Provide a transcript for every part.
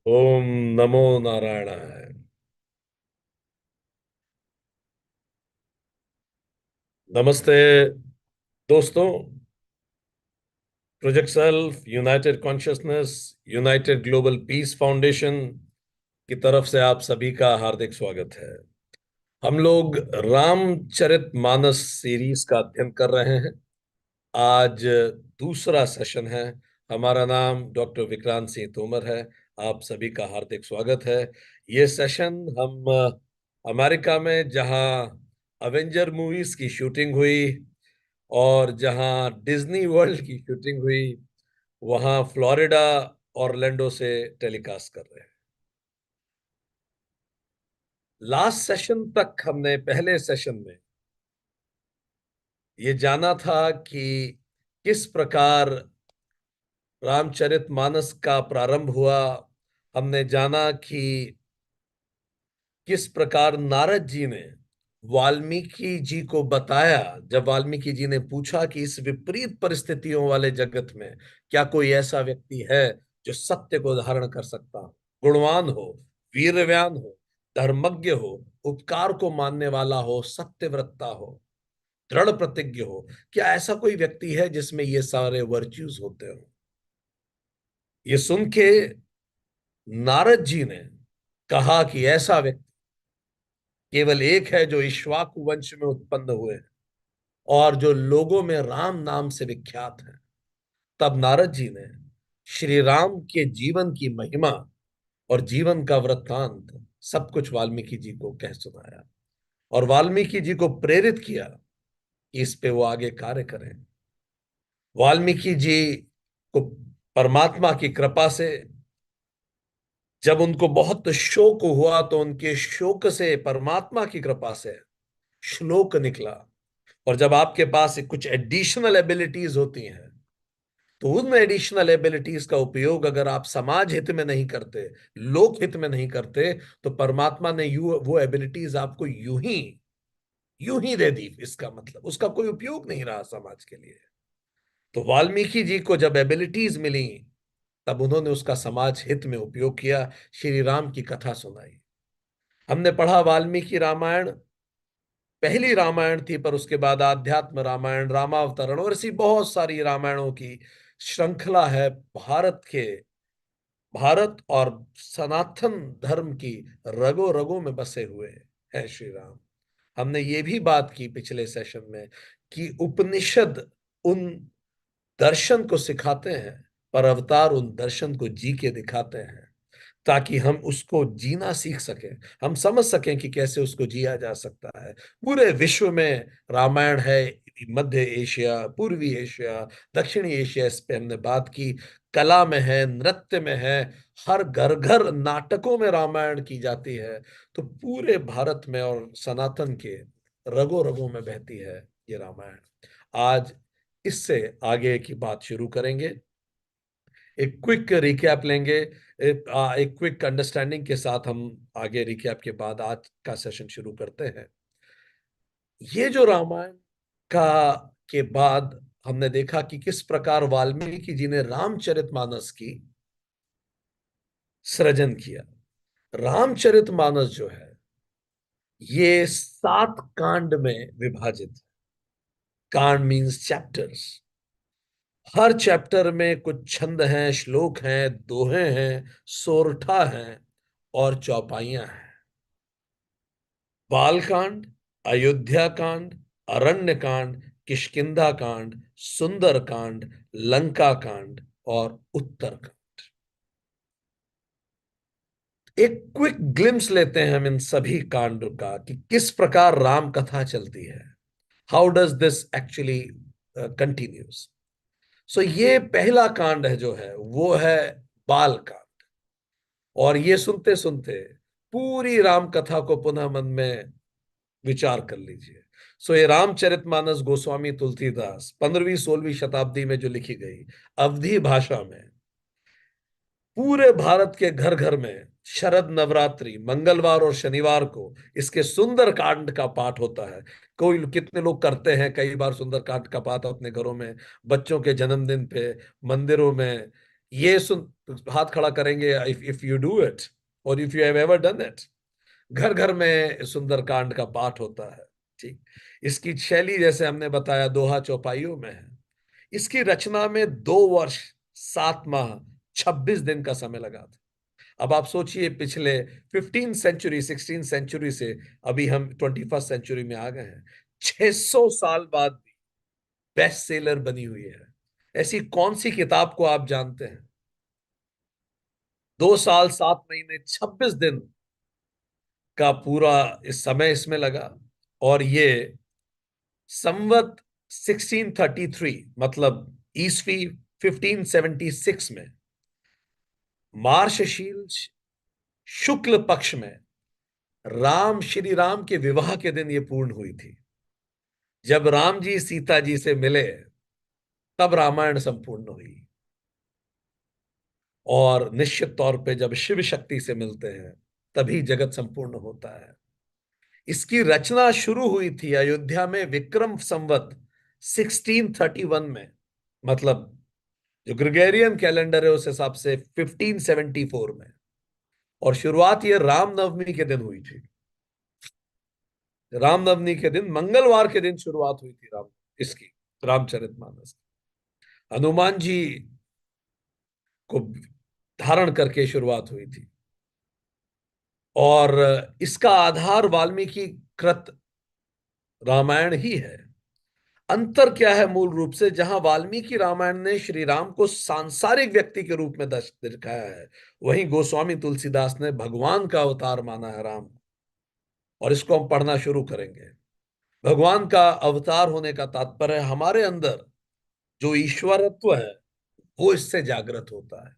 ओम नमो नारायणाय। नमस्ते दोस्तों। Project self, United consciousness, United global peace foundation की तरफ से आप सभी का हार्दिक स्वागत है। हम लोग रामचरितमानस सीरीज का अध्ययन कर रहे हैं। आज दूसरा सेशन है। हमारा नाम डॉक्टर विक्रांत सिंह तोमर है। आप सभी का हार्दिक स्वागत है। ये सेशन हम अमेरिका में जहां अवेंजर मूवीज की शूटिंग हुई और जहां डिज्नी वर्ल्ड की शूटिंग हुई, वहां फ्लोरिडा ऑरलैंडो से टेलीकास्ट कर रहे हैं। लास्ट सेशन तक हमने पहले सेशन में ये जाना था कि किस प्रकार रामचरितमानस का प्रारंभ हुआ। हमने जाना कि किस प्रकार नारद जी ने वाल्मीकि जी को बताया। जब वाल्मीकि जी ने पूछा कि इस विपरीत परिस्थितियों वाले जगत में क्या कोई ऐसा व्यक्ति है जो सत्य को धारण कर सकता हो, गुणवान हो, वीरवान हो, धर्मज्ञ हो, उपकार को मानने वाला हो, सत्यव्रता हो, दृढ़ प्रतिज्ञ हो, क्या ऐसा कोई व्यक्ति है जिसमें ये सारे वर्च्यूज होते हो। ये सुन के नारद जी ने कहा कि ऐसा व्यक्ति केवल एक है जो इक्ष्वाकु वंश में उत्पन्न हुए हैं और जो लोगों में राम नाम से विख्यात है। तब नारद जी ने श्री राम के जीवन की महिमा और जीवन का वृत्तांत सब कुछ वाल्मीकि जी को कह सुनाया और वाल्मीकि जी को प्रेरित किया कि इस पे वो आगे कार्य करें। वाल्मीकि जी को परमात्मा की कृपा से जब उनको बहुत शोक हुआ तो उनके शोक से परमात्मा की कृपा से श्लोक निकला। और जब आपके पास कुछ एडिशनल एबिलिटीज होती हैं तो उन एडिशनल एबिलिटीज का उपयोग अगर आप समाज हित में नहीं करते, लोक हित में नहीं करते, तो परमात्मा ने वो एबिलिटीज आपको यूं ही दे दी। इसका मतलब उसका कोई उपयोग नहीं रहा समाज के लिए। तो वाल्मीकि जी को जब एबिलिटीज मिली तब उन्होंने उसका समाज हित में उपयोग किया, श्री राम की कथा सुनाई। हमने पढ़ा वाल्मीकि रामायण पहली रामायण थी, पर उसके बाद आध्यात्म रामायण, रामावतरण और ऐसी बहुत सारी रामायणों की श्रृंखला है। भारत और सनातन धर्म की रगों रगों में बसे हुए हैं श्री राम। हमने ये भी बात की पिछले सेशन में कि उपनिषद उन दर्शन को सिखाते हैं, पर अवतार उन दर्शन को जी के दिखाते हैं ताकि हम उसको जीना सीख सकें, हम समझ सकें कि कैसे उसको जिया जा सकता है। पूरे विश्व में रामायण है। मध्य एशिया, पूर्वी एशिया, दक्षिणी एशिया, इस पे हमने बात की। कला में है, नृत्य में है, हर घर घर नाटकों में रामायण की जाती है। तो पूरे भारत में और सनातन के रगों रगों में बहती है ये रामायण। आज इससे आगे की बात शुरू करेंगे। एक क्विक रिकैप लेंगे। एक क्विक अंडरस्टैंडिंग के साथ हम आगे रिकैप के बाद आज का सेशन शुरू करते हैं। ये जो रामायण का के बाद हमने देखा कि किस प्रकार वाल्मीकि जी ने रामचरितमानस की सृजन किया। रामचरितमानस जो है ये 7 कांड में विभाजित है। कांड मीन्स चैप्टर्स। हर चैप्टर में कुछ छंद हैं, श्लोक हैं, दोहे हैं, सोरठा हैं और चौपाइयां हैं। बालकांड, अयोध्या कांड, अरण्य कांड, किष्किंधा कांड, सुंदर कांड, लंका कांड और उत्तर कांड। एक क्विक ग्लिम्स लेते हैं हम इन सभी कांड का कि किस प्रकार राम कथा चलती है। How does this actually continues. So ये पहला कांड है जो है वो है बाल कांड। और ये सुनते सुनते पूरी राम कथा को पुनः मन में विचार कर लीजिए। सो ये रामचरितमानस गोस्वामी तुलसीदास 15वीं 16वीं शताब्दी में जो लिखी गई अवधी भाषा में, पूरे भारत के घर घर में शरद नवरात्रि मंगलवार और शनिवार को इसके सुंदर कांड का पाठ होता है। कोई कितने लोग करते हैं कई बार सुंदर कांड का पाठ अपने घरों में, बच्चों के जन्मदिन पे, मंदिरों में, ये सुन, हाथ खड़ा करेंगे इफ यू डू इट, और if you have ever done it. घर घर में सुंदरकांड का पाठ होता है। ठीक। इसकी शैली जैसे हमने बताया दोहा चौपाइयों में है। इसकी रचना में 2 वर्ष 7 माह 26 दिन का समय लगा था। अब आप सोचिए, पिछले 15 सेंचुरी 16 सेंचुरी से अभी हम 21 सेंचुरी में आ गए हैं, 600 साल बाद भी बेस्ट सेलर बनी हुई है। ऐसी कौन सी किताब को आप जानते हैं? 2 साल 7 महीने 26 दिन का पूरा इस समय इसमें लगा। और ये संवत 1633, मतलब ईसवी 1576 में मार्शशील शुक्ल पक्ष में राम श्री राम के विवाह के दिन ये पूर्ण हुई थी। जब राम जी सीता जी से मिले तब रामायण संपूर्ण हुई। और निश्चित तौर पे जब शिव शक्ति से मिलते हैं तभी जगत संपूर्ण होता है। इसकी रचना शुरू हुई थी अयोध्या में विक्रम संवत 1631 में, मतलब जो ग्रेगोरियन कैलेंडर है उस हिसाब से 1574 में। और शुरुआत ये रामनवमी के दिन हुई थी। रामनवमी के दिन, मंगलवार के दिन शुरुआत हुई थी इसकी रामचरितमानस की। हनुमान जी को धारण करके शुरुआत हुई थी। और इसका आधार वाल्मीकि कृत रामायण ही है। अंतर क्या है? मूल रूप से जहां वाल्मीकि रामायण ने श्री राम को सांसारिक व्यक्ति के रूप में दिखाया है, वहीं गोस्वामी तुलसीदास ने भगवान का अवतार माना है राम। और इसको हम पढ़ना शुरू करेंगे। भगवान का अवतार होने का तात्पर्य हमारे अंदर जो ईश्वरत्व है वो इससे जागृत होता है।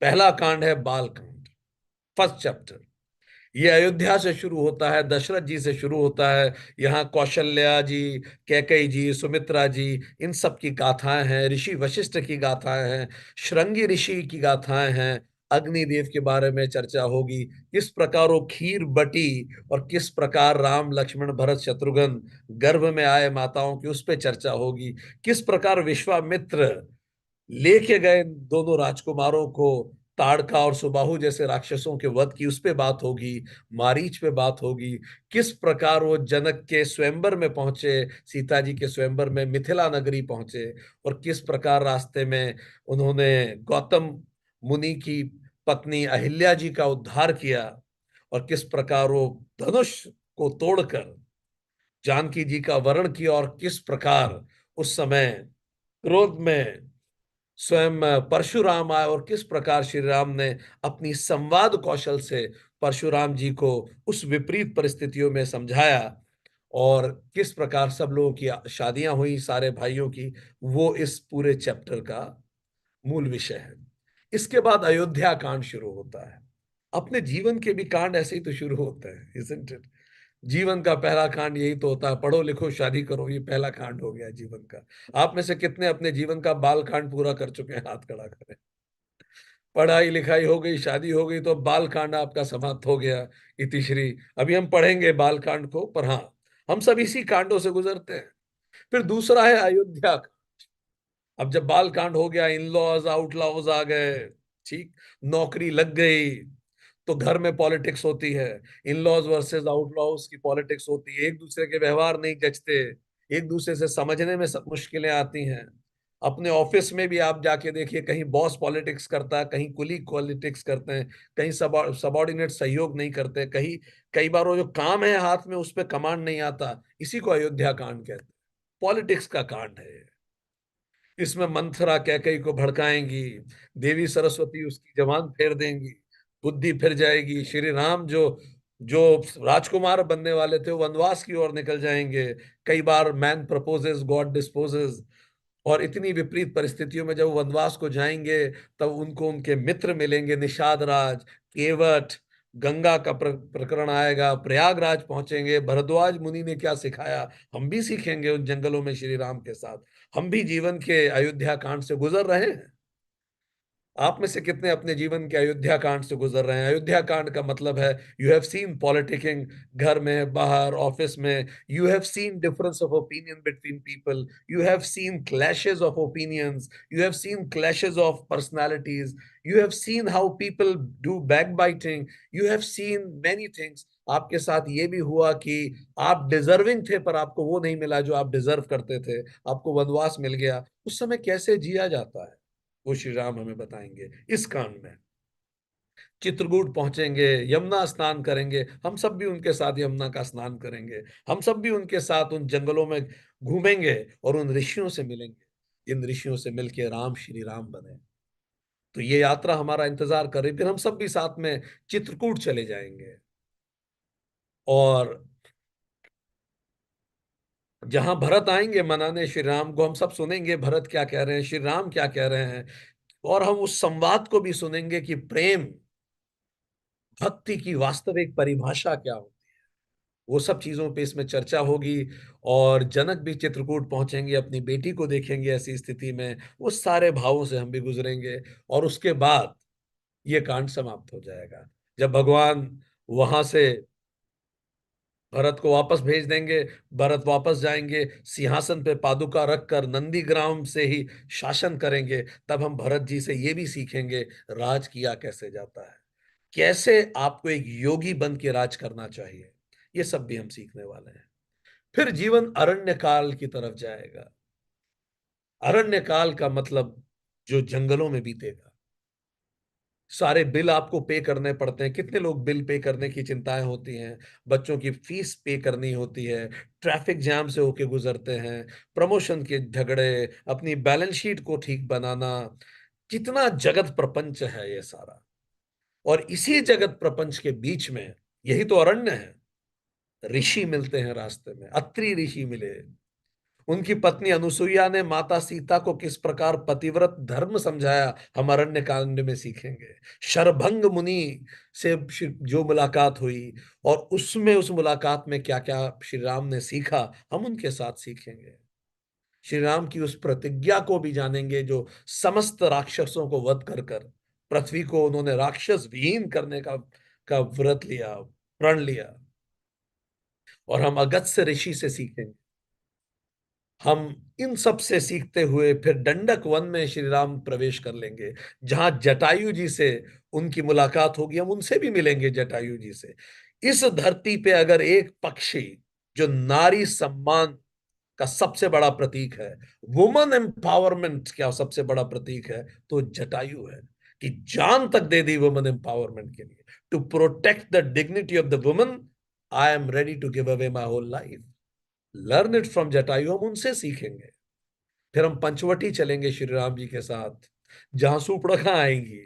पहला कांड है बाल कांड, फर्स्ट चैप्टर। ये अयोध्या से शुरू होता है, दशरथ जी से शुरू होता है। यहाँ कौशल्या जी, कैकेयी जी, सुमित्रा जी, इन सब की गाथाएं हैं। ऋषि वशिष्ठ की गाथाएं हैं, श्रृंगी ऋषि की गाथाएं हैं। अग्निदेव के बारे में चर्चा होगी, किस प्रकार वो खीर बटी और किस प्रकार राम लक्ष्मण भरत शत्रुघ्न गर्भ में आए माताओं की, उस पर चर्चा होगी। किस प्रकार विश्वामित्र लेके गए दोनों राजकुमारों को, ताड़का और सुबाहु जैसे राक्षसों के वध की, उस पे बात होगी। मारीच पे बात होगी। किस प्रकार वो जनक के स्वयंवर में पहुंचे, सीता जी के स्वयंवर में मिथिला नगरी पहुंचे, और किस प्रकार रास्ते में उन्होंने गौतम मुनि की पत्नी अहिल्या जी का उद्धार किया, और किस प्रकार वो धनुष को तोड़कर जानकी जी का वरण किया, और किस प्रकार उस समय क्रोध में स्वयं परशुराम आए, और किस प्रकार श्री राम ने अपनी संवाद कौशल से परशुराम जी को उस विपरीत परिस्थितियों में समझाया, और किस प्रकार सब लोगों की शादियां हुई सारे भाइयों की, वो इस पूरे चैप्टर का मूल विषय है। इसके बाद अयोध्या कांड शुरू होता है। अपने जीवन के भी कांड ऐसे ही तो शुरू होते हैं, isn't it? जीवन का पहला कांड यही तो होता है, पढ़ो लिखो शादी करो, ये पहला कांड हो गया जीवन का। आप में से कितने अपने जीवन का बाल कांड पूरा कर चुके हैं? हाथ खड़ा करें। पढ़ाई लिखाई हो गई, शादी हो गई, तो बाल कांड आपका समाप्त हो गया, इतिश्री। अभी हम पढ़ेंगे बाल कांड को, पर हाँ, हम सब इसी कांडों से गुजरते हैं। फिर दूसरा है अयोध्या का। अब जब बाल कांड हो गया, इन लॉज आउटलॉज आ गए, ठीक, नौकरी लग गई, तो घर में पॉलिटिक्स होती है। इन लॉज वर्सेस आउटलॉज की पॉलिटिक्स होती है। एक दूसरे के व्यवहार नहीं जचते, एक दूसरे से समझने में सब मुश्किलें आती हैं। अपने ऑफिस में भी आप जाके देखिए, कहीं बॉस पॉलिटिक्स करता है, कहीं कुलीग पॉलिटिक्स करते हैं, कहीं सबॉर्डिनेट सहयोग नहीं करते, कहीं कई बार वो जो काम है हाथ में उस पर कमांड नहीं आता। इसी को अयोध्या कांड कहते हैं। पॉलिटिक्स का कांड है। इसमें मंथरा कैकेयी को भड़काएंगी, देवी सरस्वती उसकी जबान फेर देंगी, बुद्धि फिर जाएगी। श्री राम जो जो राजकुमार बनने वाले थे वो वनवास की ओर निकल जाएंगे। कई बार मैन प्रपोजेस गॉड डिस्पोजेस। और इतनी विपरीत परिस्थितियों में जब वो वनवास को जाएंगे तब उनको उनके मित्र मिलेंगे, निषाद राज, केवट। गंगा का प्रकरण आएगा, प्रयागराज पहुंचेंगे, भरद्वाज मुनि ने क्या सिखाया हम भी सीखेंगे उन जंगलों में श्री राम के साथ। हम भी जीवन के अयोध्या कांड से गुजर रहे हैं। आप में से कितने अपने जीवन के अयोध्या कांड से गुजर रहे हैं? अयोध्या कांड का मतलब है यू हैव सीन पॉलिटिकिंग, घर में, बाहर, ऑफिस में। You have seen difference of opinion between people, you have seen clashes of opinions, you have seen clashes of personalities, you have seen how people do back biting, you have seen many things. आपके साथ ये भी हुआ कि आप deserving थे पर आपको वो नहीं मिला जो आप डिजर्व करते थे, आपको वनवास मिल गया। उस समय कैसे जिया जाता है वो श्री राम हमें बताएंगे इस कांड में। चित्रकूट पहुंचेंगे, यमुना स्नान करेंगे, हम सब भी उनके साथ यमुना का स्नान करेंगे। हम सब भी उनके साथ उन जंगलों में घूमेंगे और उन ऋषियों से मिलेंगे, जिन ऋषियों से मिलके राम श्री राम बने। तो ये यात्रा हमारा इंतजार कर रही, फिर हम सब भी साथ में चित्रकूट चले जाएंगे। और जहां भरत आएंगे मनाने श्री राम को, हम सब सुनेंगे भरत क्या कह रहे हैं, श्री राम क्या कह रहे हैं। और हम उस संवाद को भी सुनेंगे कि प्रेम, भक्ति की वास्तविक परिभाषा क्या हो। वो सब चीजों पे इसमें चर्चा होगी। और जनक भी चित्रकूट पहुंचेंगे, अपनी बेटी को देखेंगे ऐसी स्थिति में, उस सारे भावों से हम भी गुजरेंगे। और उसके बाद ये कांड समाप्त हो जाएगा जब भगवान वहां से भरत को वापस भेज देंगे। भरत वापस जाएंगे, सिंहासन पे पादुका रखकर नंदीग्राम से ही शासन करेंगे। तब हम भरत जी से ये भी सीखेंगे राज किया कैसे जाता है, कैसे आपको एक योगी बन के राज करना चाहिए। ये सब भी हम सीखने वाले हैं। फिर जीवन अरण्य काल की तरफ जाएगा। अरण्य काल का मतलब जो जंगलों में बीतेगा। सारे बिल आपको पे करने पड़ते हैं। कितने लोग बिल पे करने की चिंताएं होती हैं, बच्चों की फीस पे करनी होती है, ट्रैफिक जैम से होके गुजरते हैं, प्रमोशन के झगड़े, अपनी बैलेंस शीट को ठीक बनाना। कितना जगत प्रपंच है ये सारा। और इसी जगत प्रपंच के बीच में यही तो अरण्य है। ऋषि मिलते हैं रास्ते में, अत्रि ऋषि मिले। उनकी पत्नी अनुसुईया ने माता सीता को किस प्रकार पतिव्रत धर्म समझाया, हम अरण्य कांड में सीखेंगे। शरभंग मुनि से जो मुलाकात हुई और उसमें उस मुलाकात में क्या क्या श्री राम ने सीखा, हम उनके साथ सीखेंगे। श्री राम की उस प्रतिज्ञा को भी जानेंगे जो समस्त राक्षसों को वध कर कर पृथ्वी को उन्होंने राक्षस विहीन करने का व्रत लिया, प्रण लिया। और हम अगस्त्य ऋषि से सीखेंगे। हम इन सब से सीखते हुए फिर दंडक वन में श्री राम प्रवेश कर लेंगे, जहां जटायु जी से उनकी मुलाकात होगी। हम उनसे भी मिलेंगे, जटायु जी से। इस धरती पे अगर एक पक्षी जो नारी सम्मान का सबसे बड़ा प्रतीक है, वुमन एम्पावरमेंट का सबसे बड़ा प्रतीक है, तो जटायु है। कि जान तक दे दी वुमन एम्पावरमेंट के लिए, to protect the dignity of the woman, I am ready to give away my whole life. Learn it from Jatayu, हम उनसे सीखेंगे। फिर हम पंचवटी चलेंगे श्री राम जी के साथ, जहां सूपड़खा आएंगी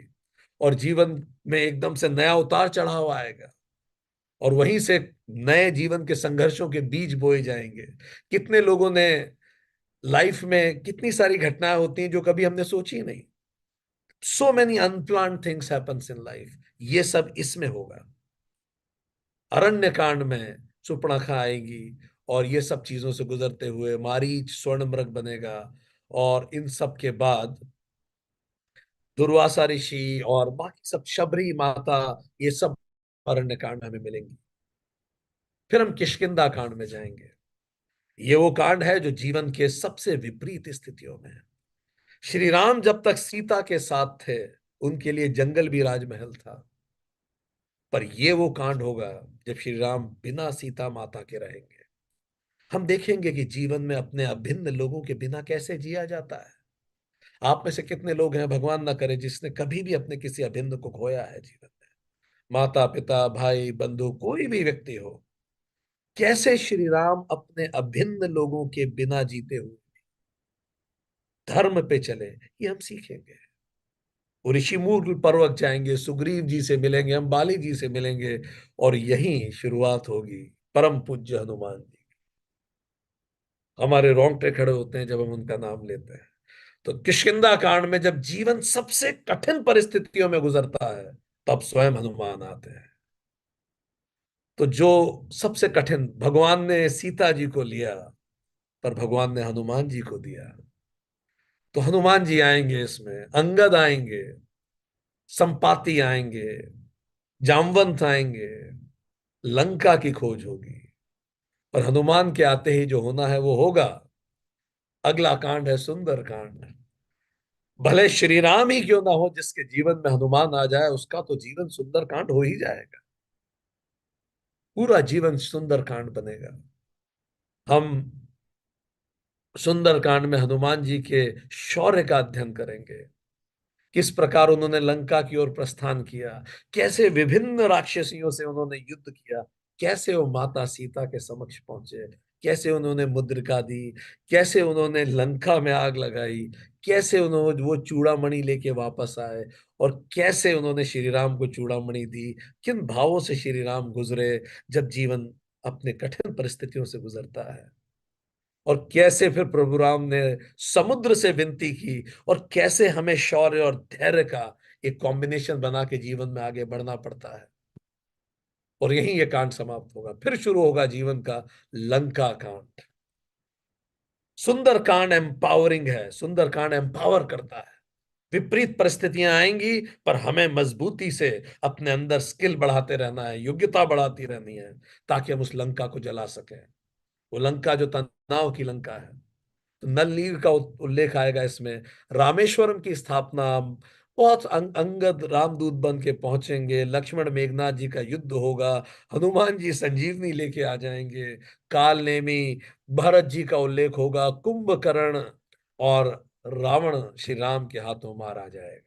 और जीवन में एकदम से नया उतार चढ़ाव आएगा। और वहीं से नए जीवन के संघर्षों के बीज बोए जाएंगे। कितने लोगों ने लाइफ में कितनी सारी घटनाएं होती हैं जो कभी हमने सोची नहीं। So many unplanned things happens in life. ये सब इसमें होगा। अरण्य कांड में सुपर्णखा आएगी और ये सब चीजों से गुजरते हुए मारीच स्वर्ण मृग बनेगा। और इन सब के बाद दुर्वासा ऋषि और बाकी सब, शबरी माता, ये सब अरण्य कांड हमें मिलेंगी। फिर हम किष्किंधा कांड में जाएंगे। ये वो कांड है जो जीवन के सबसे विपरीत स्थितियों में है। श्री राम जब तक सीता के साथ थे, उनके लिए जंगल भी राजमहल था। पर ये वो कांड होगा जब श्री राम बिना सीता माता के रहेंगे। हम देखेंगे कि जीवन में अपने अभिन्न लोगों के बिना कैसे जिया जाता है। आप में से कितने लोग हैं, भगवान ना करे, जिसने कभी भी अपने किसी अभिन्न को खोया है जीवन में। माता पिता, भाई बंधु, कोई भी व्यक्ति हो, कैसे श्री राम अपने अभिन्न लोगों के बिना जीते हुए धर्म पे चले, ये हम सीखेंगे। वो ऋषिमूल पर्वत जाएंगे, सुग्रीव जी से मिलेंगे, हम बाली जी से मिलेंगे। और यही शुरुआत होगी परम पूज्य हनुमान जी। हमारे रोंगटे खड़े होते हैं जब हम उनका नाम लेते हैं। तो किष्किंधा कांड में जब जीवन सबसे कठिन परिस्थितियों में गुजरता है, तब स्वयं हनुमान आते हैं। तो जो सबसे कठिन, भगवान ने सीता जी को लिया पर भगवान ने हनुमान जी को दिया। तो हनुमान जी आएंगे, इसमें अंगद आएंगे। संपाति आएंगे, जामवंत आएंगे, लंका की खोज होगी। और हनुमान के आते ही जो होना है वो होगा। अगला कांड है सुंदर कांड। भले श्री राम ही क्यों ना हो, जिसके जीवन में हनुमान आ जाए उसका तो जीवन सुंदर कांड हो ही जाएगा। पूरा जीवन सुंदर कांड बनेगा। हम सुंदर कांड में हनुमान जी के शौर्य का अध्ययन करेंगे। किस प्रकार उन्होंने लंका की ओर प्रस्थान किया, कैसे विभिन्न राक्षसियों से उन्होंने युद्ध किया, कैसे वो माता सीता के समक्ष पहुंचे, कैसे उन्होंने मुद्रिका दी, कैसे उन्होंने लंका में आग लगाई, कैसे उन्होंने वो चूड़ामणि लेके वापस आए, और कैसे उन्होंने श्री राम को चूड़ामणि दी। किन भावों से श्री राम गुजरे जब जीवन अपने कठिन परिस्थितियों से गुजरता है। और कैसे फिर प्रभु राम ने समुद्र से विनती की, और कैसे हमें शौर्य और धैर्य का एक कॉम्बिनेशन बना के जीवन में आगे बढ़ना पड़ता है। और यहीं ये कांड समाप्त होगा, फिर शुरू होगा जीवन का लंका कांड। सुंदर कांड एम्पावरिंग है, सुंदर कांड एम्पावर करता है। विपरीत परिस्थितियां आएंगी, पर हमें मजबूती से अपने अंदर स्किल बढ़ाते रहना है, योग्यता बढ़ाती रहनी है, ताकि हम उस लंका को जला सकें। वो लंका जो तनाव की लंका है। तो नल नील का उल्लेख आएगा इसमें। रामेश्वरम की स्थापना, बहुत अंगद रामदूत बन के पहुंचेंगे, लक्ष्मण मेघनाथ जी का युद्ध होगा, हनुमान जी संजीवनी लेके आ जाएंगे, काल नेमी भरत जी का उल्लेख होगा, कुंभकर्ण और रावण श्री राम के हाथों मारा जाएगा।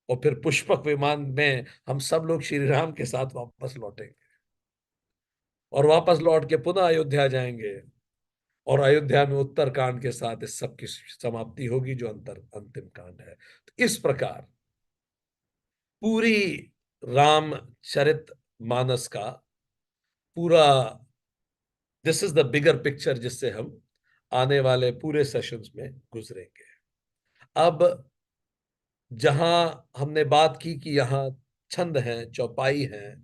और फिर पुष्पक विमान में हम सब लोग श्री राम के साथ वापस लौटेंगे, और वापस लौट के पुनः अयोध्या जाएंगे। और अयोध्या में उत्तर कांड के साथ इस सब की समाप्ति होगी, जो अंतिम कांड है। तो इस प्रकार पूरी रामचरित मानस का पूरा, this is the bigger picture जिससे हम आने वाले पूरे सेशंस में गुजरेंगे। अब जहां हमने बात की कि यहाँ छंद है, चौपाई है,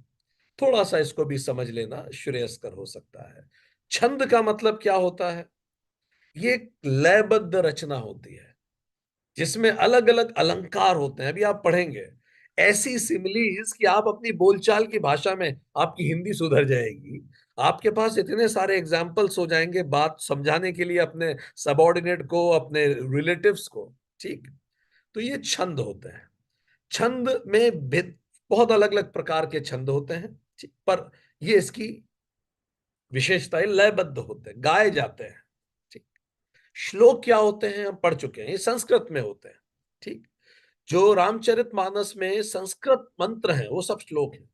थोड़ा सा इसको भी समझ लेना श्रेयस्कर हो सकता है। छंद का मतलब क्या होता है? ये एक लयबद्ध रचना होती है जिसमें अलग अलग अलंकार होते हैं। अभी आप पढ़ेंगे ऐसी सिमिलीज कि आप अपनी बोलचाल की भाषा में आपकी हिंदी सुधर जाएगी। आपके पास इतने सारे एग्जाम्पल्स हो जाएंगे बात समझाने के लिए, अपने सबऑर्डिनेट को, अपने रिलेटिव्स को। ठीक। तो ये छंद होते हैं। छंद में बहुत अलग अलग प्रकार के छंद होते हैं, ठीक? पर ये इसकी विशेषता है, लयबद्ध होते हैं, गाए जाते हैं। ठीक। श्लोक क्या होते हैं हम पढ़ चुके हैं, ये संस्कृत में होते हैं। ठीक। जो रामचरितमानस में संस्कृत मंत्र हैं वो सब श्लोक हैं।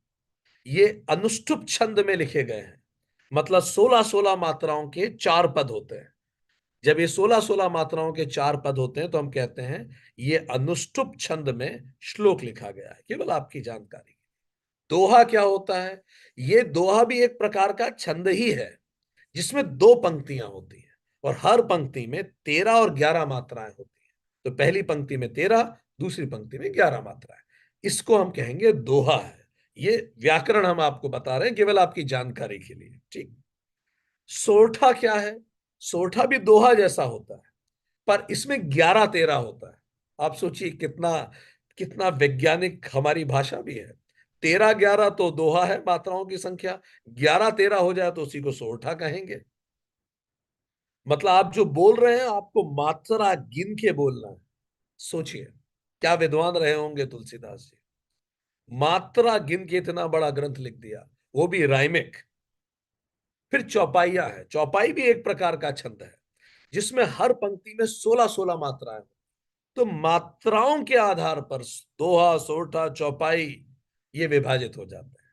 ये अनुष्टुप छंद में लिखे गए हैं, मतलब 16-16 मात्राओं के 4 पद होते हैं। जब ये 16-16 मात्राओं के 4 पद होते हैं तो हम कहते हैं ये अनुष्टुप छंद में श्लोक लिखा गया है। केवल आपकी जानकारी। दोहा क्या होता है? ये दोहा भी एक प्रकार का छंद ही है, जिसमें 2 पंक्तियां होती हैं, और हर पंक्ति में 13 और 11 मात्राएं होती हैं। तो पहली पंक्ति में 13, दूसरी पंक्ति में 11 मात्राएं। इसको हम कहेंगे दोहा है। ये व्याकरण हम आपको बता रहे हैं केवल आपकी जानकारी के लिए। ठीक। सोरठा क्या है? सोरठा भी दोहा जैसा होता है, पर इसमें 11-13 होता है। आप सोचिए कितना कितना वैज्ञानिक हमारी भाषा भी है। 13-11 तो दोहा है मात्राओं की संख्या, 11-13 हो जाए तो उसी को सोरठा कहेंगे। मतलब आप जो बोल रहे हैं आपको मात्रा गिन के बोलना है। सोचिए क्या विद्वान रहे होंगे तुलसीदास जी, मात्रा गिन के इतना बड़ा ग्रंथ लिख दिया, वो भी राइमिक। फिर चौपाइया है। चौपाई भी एक प्रकार का छंद है, जिसमें हर पंक्ति में 16-16 मात्राएं। तो मात्राओं के आधार पर दोहा, सोरठा, चौपाई ये विभाजित हो जाते हैं।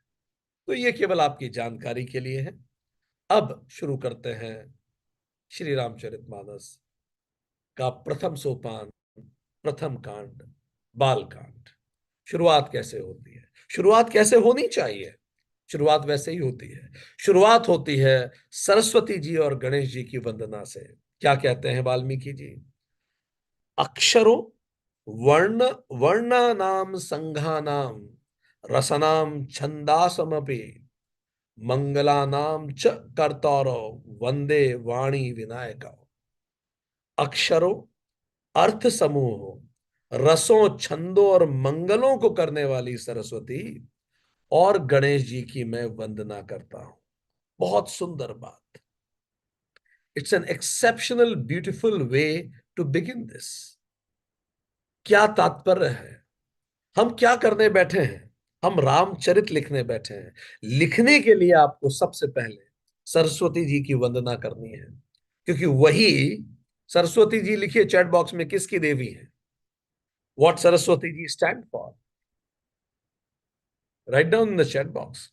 तो ये केवल आपकी जानकारी के लिए है। अब शुरू करते हैं श्री रामचरितमानस का प्रथम सोपान, प्रथम कांड, बाल कांड। शुरुआत कैसे होती है? शुरुआत कैसे होनी चाहिए? शुरुआत वैसे ही होती है। शुरुआत होती है सरस्वती जी और गणेश जी की वंदना से। क्या कहते हैं वाल्मीकि जी? अक्षरों, वर्ण, वर्णानाम संघानाम, रसनाम छंदासमपि, मंगलानाम च कर्तारो, वंदे वाणी विनायका। अक्षरों, अर्थ समूह, रसों छंदों और मंगलों को करने वाली सरस्वती और गणेश जी की मैं वंदना करता हूं। बहुत सुंदर बात। It's an exceptional beautiful way to begin this. क्या तात्पर्य है? हम क्या करने बैठे हैं? हम रामचरित लिखने बैठे हैं। लिखने के लिए आपको सबसे पहले सरस्वती जी की वंदना करनी है, क्योंकि वही सरस्वती जी, लिखिए चैट बॉक्स में, किसकी देवी है? What Saraswati ji stand for? Write down in the chat box.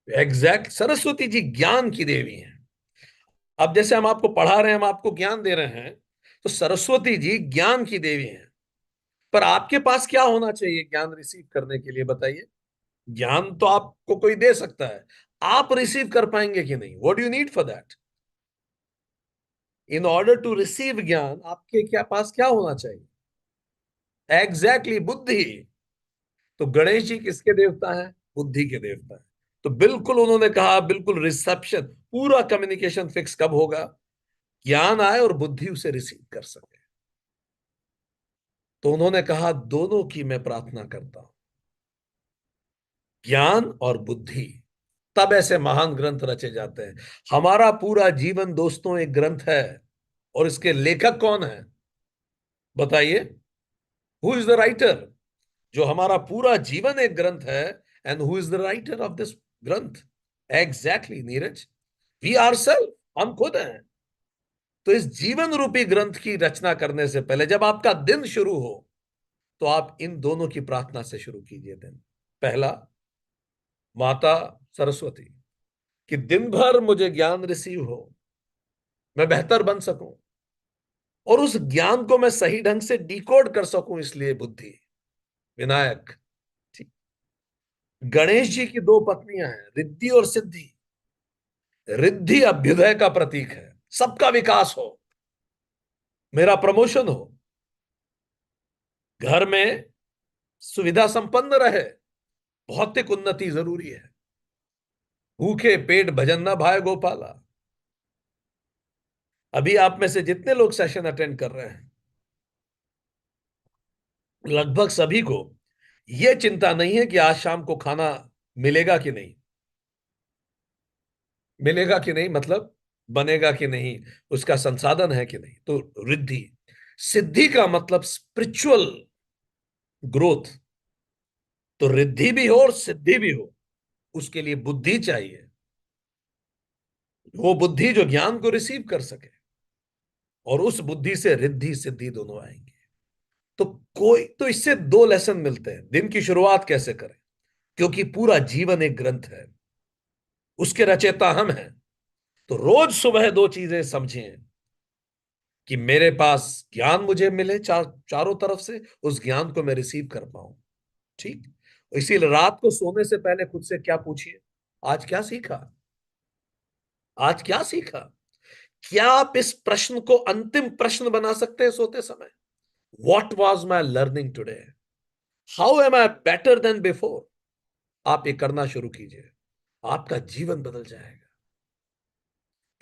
Exact, Saraswati ji ज्ञान की देवी है। अब जैसे हम आपको पढ़ा रहे हैं, हम आपको ज्ञान दे रहे हैं, तो सरस्वती जी ज्ञान की देवी हैं। पर आपके पास क्या होना चाहिए ज्ञान रिसीव करने के लिए, बताइए? ज्ञान तो आपको कोई दे सकता है, आप रिसीव कर पाएंगे कि नहीं? What do you need for that? In order to receive gyan, आपके क्या पास क्या होना चाहिए? एग्जैक्टली, बुद्धि। तो गणेश जी किसके देवता हैं? बुद्धि के देवता हैं। तो बिल्कुल उन्होंने कहा, बिल्कुल रिसेप्शन, पूरा कम्युनिकेशन फिक्स कब होगा? ज्ञान आए और बुद्धि उसे रिसीव कर सके। तो उन्होंने कहा, दोनों की मैं प्रार्थना करता हूं, ज्ञान और बुद्धि। तब ऐसे महान ग्रंथ रचे जाते हैं। हमारा पूरा जीवन दोस्तों एक ग्रंथ है, और इसके लेखक कौन है? बताइए, हु इज द राइटर? जो हमारा पूरा जीवन एक ग्रंथ है, and who is the writer of this ग्रंथ? Exactly Neeraj, we are self, हम खुद हैं। तो इस जीवन रूपी ग्रंथ की रचना करने से पहले, जब आपका दिन शुरू हो, तो आप इन दोनों की प्रार्थना से शुरू कीजिए दिन। पहला, माता सरस्वती, कि दिन भर मुझे ज्ञान रिसीव हो, मैं बेहतर बन सकूं, और उस ज्ञान को मैं सही ढंग से डिकोड कर सकूं, इसलिए बुद्धि। विनायक, ठीक। गणेश जी की दो पत्नियां हैं, रिद्धि और सिद्धि। रिद्धि अभ्युदय का प्रतीक है, सबका विकास हो, मेरा प्रमोशन हो, घर में सुविधा संपन्न रहे, भौतिक उन्नति जरूरी है। भूखे पेट भजन न भाए गोपाला। अभी आप में से जितने लोग सेशन अटेंड कर रहे हैं, लगभग सभी को यह चिंता नहीं है कि आज शाम को खाना मिलेगा कि नहीं। मिलेगा कि नहीं मतलब बनेगा कि नहीं, उसका संसाधन है कि नहीं। तो रिद्धि। सिद्धि का मतलब स्पिरिचुअल ग्रोथ। तो रिद्धि भी हो और सिद्धि भी हो, उसके लिए बुद्धि चाहिए। वो बुद्धि जो ज्ञान को रिसीव कर सके, और उस बुद्धि से रिद्धि सिद्धि दोनों आएंगे। तो कोई तो इससे दो लेसन मिलते हैं, दिन की शुरुआत कैसे करें, क्योंकि पूरा जीवन एक ग्रंथ है, उसके रचयिता हम हैं। तो रोज सुबह दो चीजें समझें, कि मेरे पास ज्ञान मुझे मिले, चारों तरफ से उस ज्ञान को मैं रिसीव कर पाऊं। ठीक। इसीलिए रात को सोने से पहले खुद से क्या पूछिए, आज क्या सीखा? आज क्या सीखा? क्या आप इस प्रश्न को अंतिम प्रश्न बना सकते हैं सोते समय? What was my learning today? How am I better than before? आप ये करना शुरू कीजिए, आपका जीवन बदल जाएगा।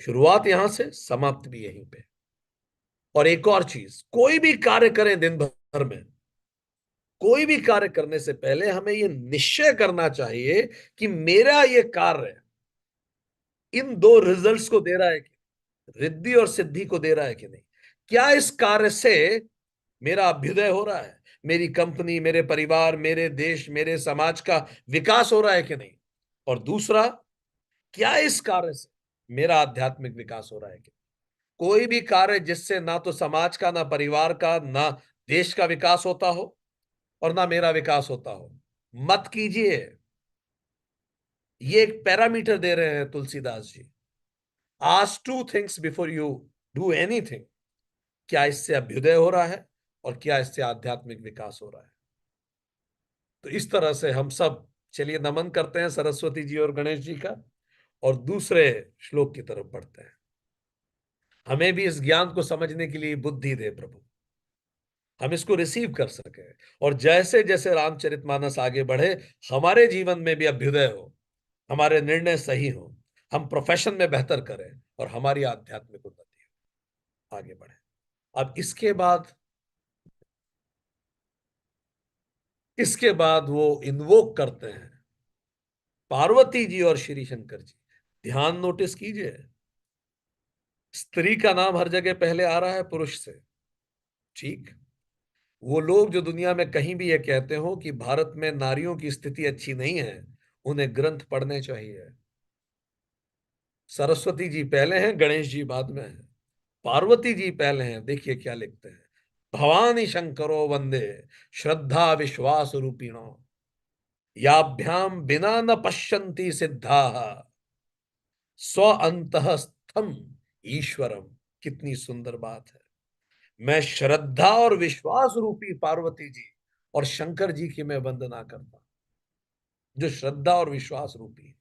शुरुआत यहां से, समाप्त भी यहीं पे। और एक और चीज, कोई भी कार्य करें दिन भर में, कोई भी कार्य करने से पहले हमें यह निश्चय करना चाहिए कि मेरा यह कार्य इन दो रिजल्ट्स को दे रहा है कि, रिद्धि और सिद्धि को दे रहा है कि नहीं। क्या इस कार्य से मेरा अभ्युदय हो रहा है, मेरी कंपनी, मेरे परिवार, मेरे देश, मेरे समाज का विकास हो रहा है कि नहीं? और दूसरा, क्या इस कार्य से मेरा आध्यात्मिक विकास हो रहा है कि? कोई भी कार्य जिससे ना तो समाज का, ना परिवार का, ना देश का विकास होता हो, और ना मेरा विकास होता हो, मत कीजिए। ये एक पैरामीटर दे रहे हैं Tulsidas ji. Ask two things before you do anything. क्या इससे अभ्युदय हो रहा है, और क्या इससे आध्यात्मिक विकास हो रहा है? तो इस तरह से हम सब, चलिए नमन करते हैं सरस्वती जी और गणेश जी का, और दूसरे श्लोक की तरफ बढ़ते हैं। हमें भी इस ज्ञान को समझने के लिए बुद्धि दे प्रभु, हम इसको रिसीव कर सके, और जैसे जैसे रामचरितमानस आगे बढ़े, हमारे जीवन में भी अभ्युदय हो, हमारे निर्णय सही हो, हम प्रोफेशन में बेहतर करें, और हमारी आध्यात्मिक उन्नति आगे बढ़े। अब इसके बाद वो इन्वोक करते हैं पार्वती जी और श्री शंकर जी। ध्यान नोटिस कीजिए, स्त्री का नाम हर जगह पहले आ रहा है पुरुष से। ठीक, वो लोग जो दुनिया में कहीं भी ये कहते हो कि भारत में नारियों की स्थिति अच्छी नहीं है, उन्हें ग्रंथ पढ़ने चाहिए। सरस्वती जी पहले हैं, गणेश जी बाद में हैं, पार्वती जी पहले हैं। देखिए क्या लिखते हैं, भवानी शंकरो वंदे श्रद्धा विश्वास रूपिणो याभ्याम बिना न पश्यन्ति सिद्धा स्व अंतःस्थम ईश्वरम। कितनी सुंदर बात है। मैं श्रद्धा और विश्वास रूपी पार्वती जी और शंकर जी की मैं वंदना करता हूं, जो श्रद्धा और विश्वास रूपी है,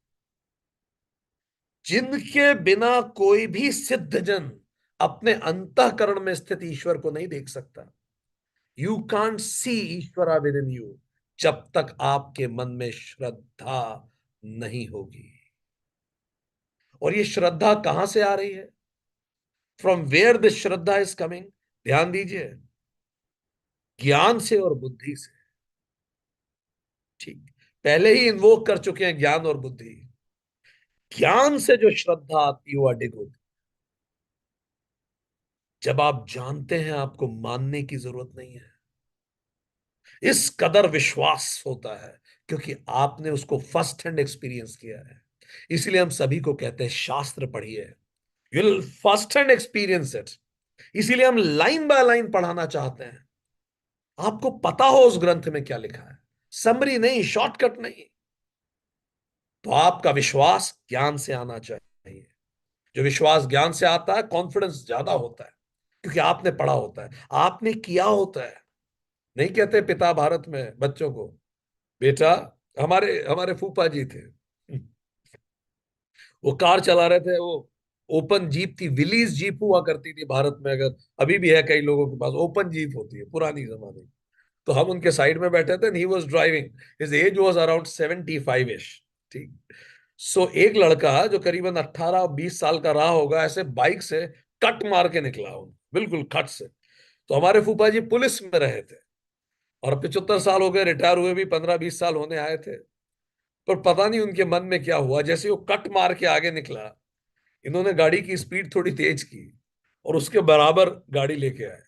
जिनके बिना कोई भी सिद्ध जन अपने अंतःकरण में स्थित ईश्वर को नहीं देख सकता। यू कांट सी ईश्वरा विद इन यू जब तक आपके मन में श्रद्धा नहीं होगी। और ये श्रद्धा कहां से आ रही है? From where this shraddha is coming? ध्यान दीजिए, ज्ञान से और बुद्धि से। ठीक, पहले ही इन्वोक कर चुके हैं ज्ञान और बुद्धि। ज्ञान से जो श्रद्धा आती है वो अडिग होती है। जब आप जानते हैं, आपको मानने की जरूरत नहीं है, इस कदर विश्वास होता है क्योंकि आपने उसको फर्स्ट हैंड एक्सपीरियंस किया है। इसलिए हम सभी को कहते हैं शास्त्र पढ़िए, you will first hand experience it. इसीलिए हम लाइन बाय लाइन पढ़ाना चाहते हैं, आपको पता हो उस ग्रंथ में क्या लिखा है, समरी नहीं, शॉर्टकट नहीं। तो आपका विश्वास ज्ञान से आना चाहिए। जो विश्वास ज्ञान से आता है, कॉन्फिडेंस ज्यादा होता है क्योंकि आपने पढ़ा होता है, आपने किया होता है। नहीं कहते पिता भारत में बच्चों को, बेटा, हमारे हमारे फूफा जी थे, वो कार चला रहे थे, वो ओपन जीप थी, विलीज जीप हुआ करती थी भारत में, अगर अभी भी है कई लोगों के पास ओपन जीप होती है पुरानी जमाने की। तो हम उनके साइड में बैठे थे, he was driving, his age was around 75 इश। ठीक, सो एक लड़का जो करीबन 18-20 साल का रहा होगा, ऐसे बाइक से कट मार के निकला हूं, बिल्कुल खट से। तो हमारे फूफा जी पुलिस में रहे थे और 75 साल हो गए, रिटायर हुए भी 15-20 साल होने आए थे। पर पता नहीं उनके मन में क्या हुआ, जैसे वो कट मार के आगे निकला, इन्होंने गाड़ी की स्पीड थोड़ी तेज की और उसके बराबर गाड़ी लेके आए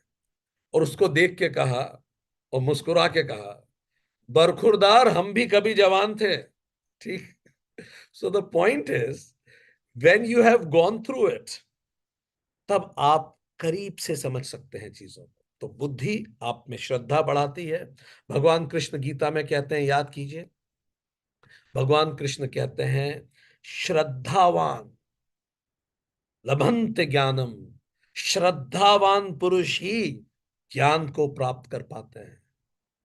और उसको देख के कहा और मुस्कुरा के कहा, बरखुरदार, हम भी कभी जवान थे। ठीक, so the point is, when you have gone through it, तब आप करीब से समझ सकते हैं चीजों को। तो बुद्धि आप में श्रद्धा बढ़ाती है। भगवान कृष्ण गीता में कहते हैं, याद कीजिए, भगवान कृष्ण कहते हैं, श्रद्धावान लभंत ज्ञानम, श्रद्धावान पुरुष ही ज्ञान को प्राप्त कर पाते हैं।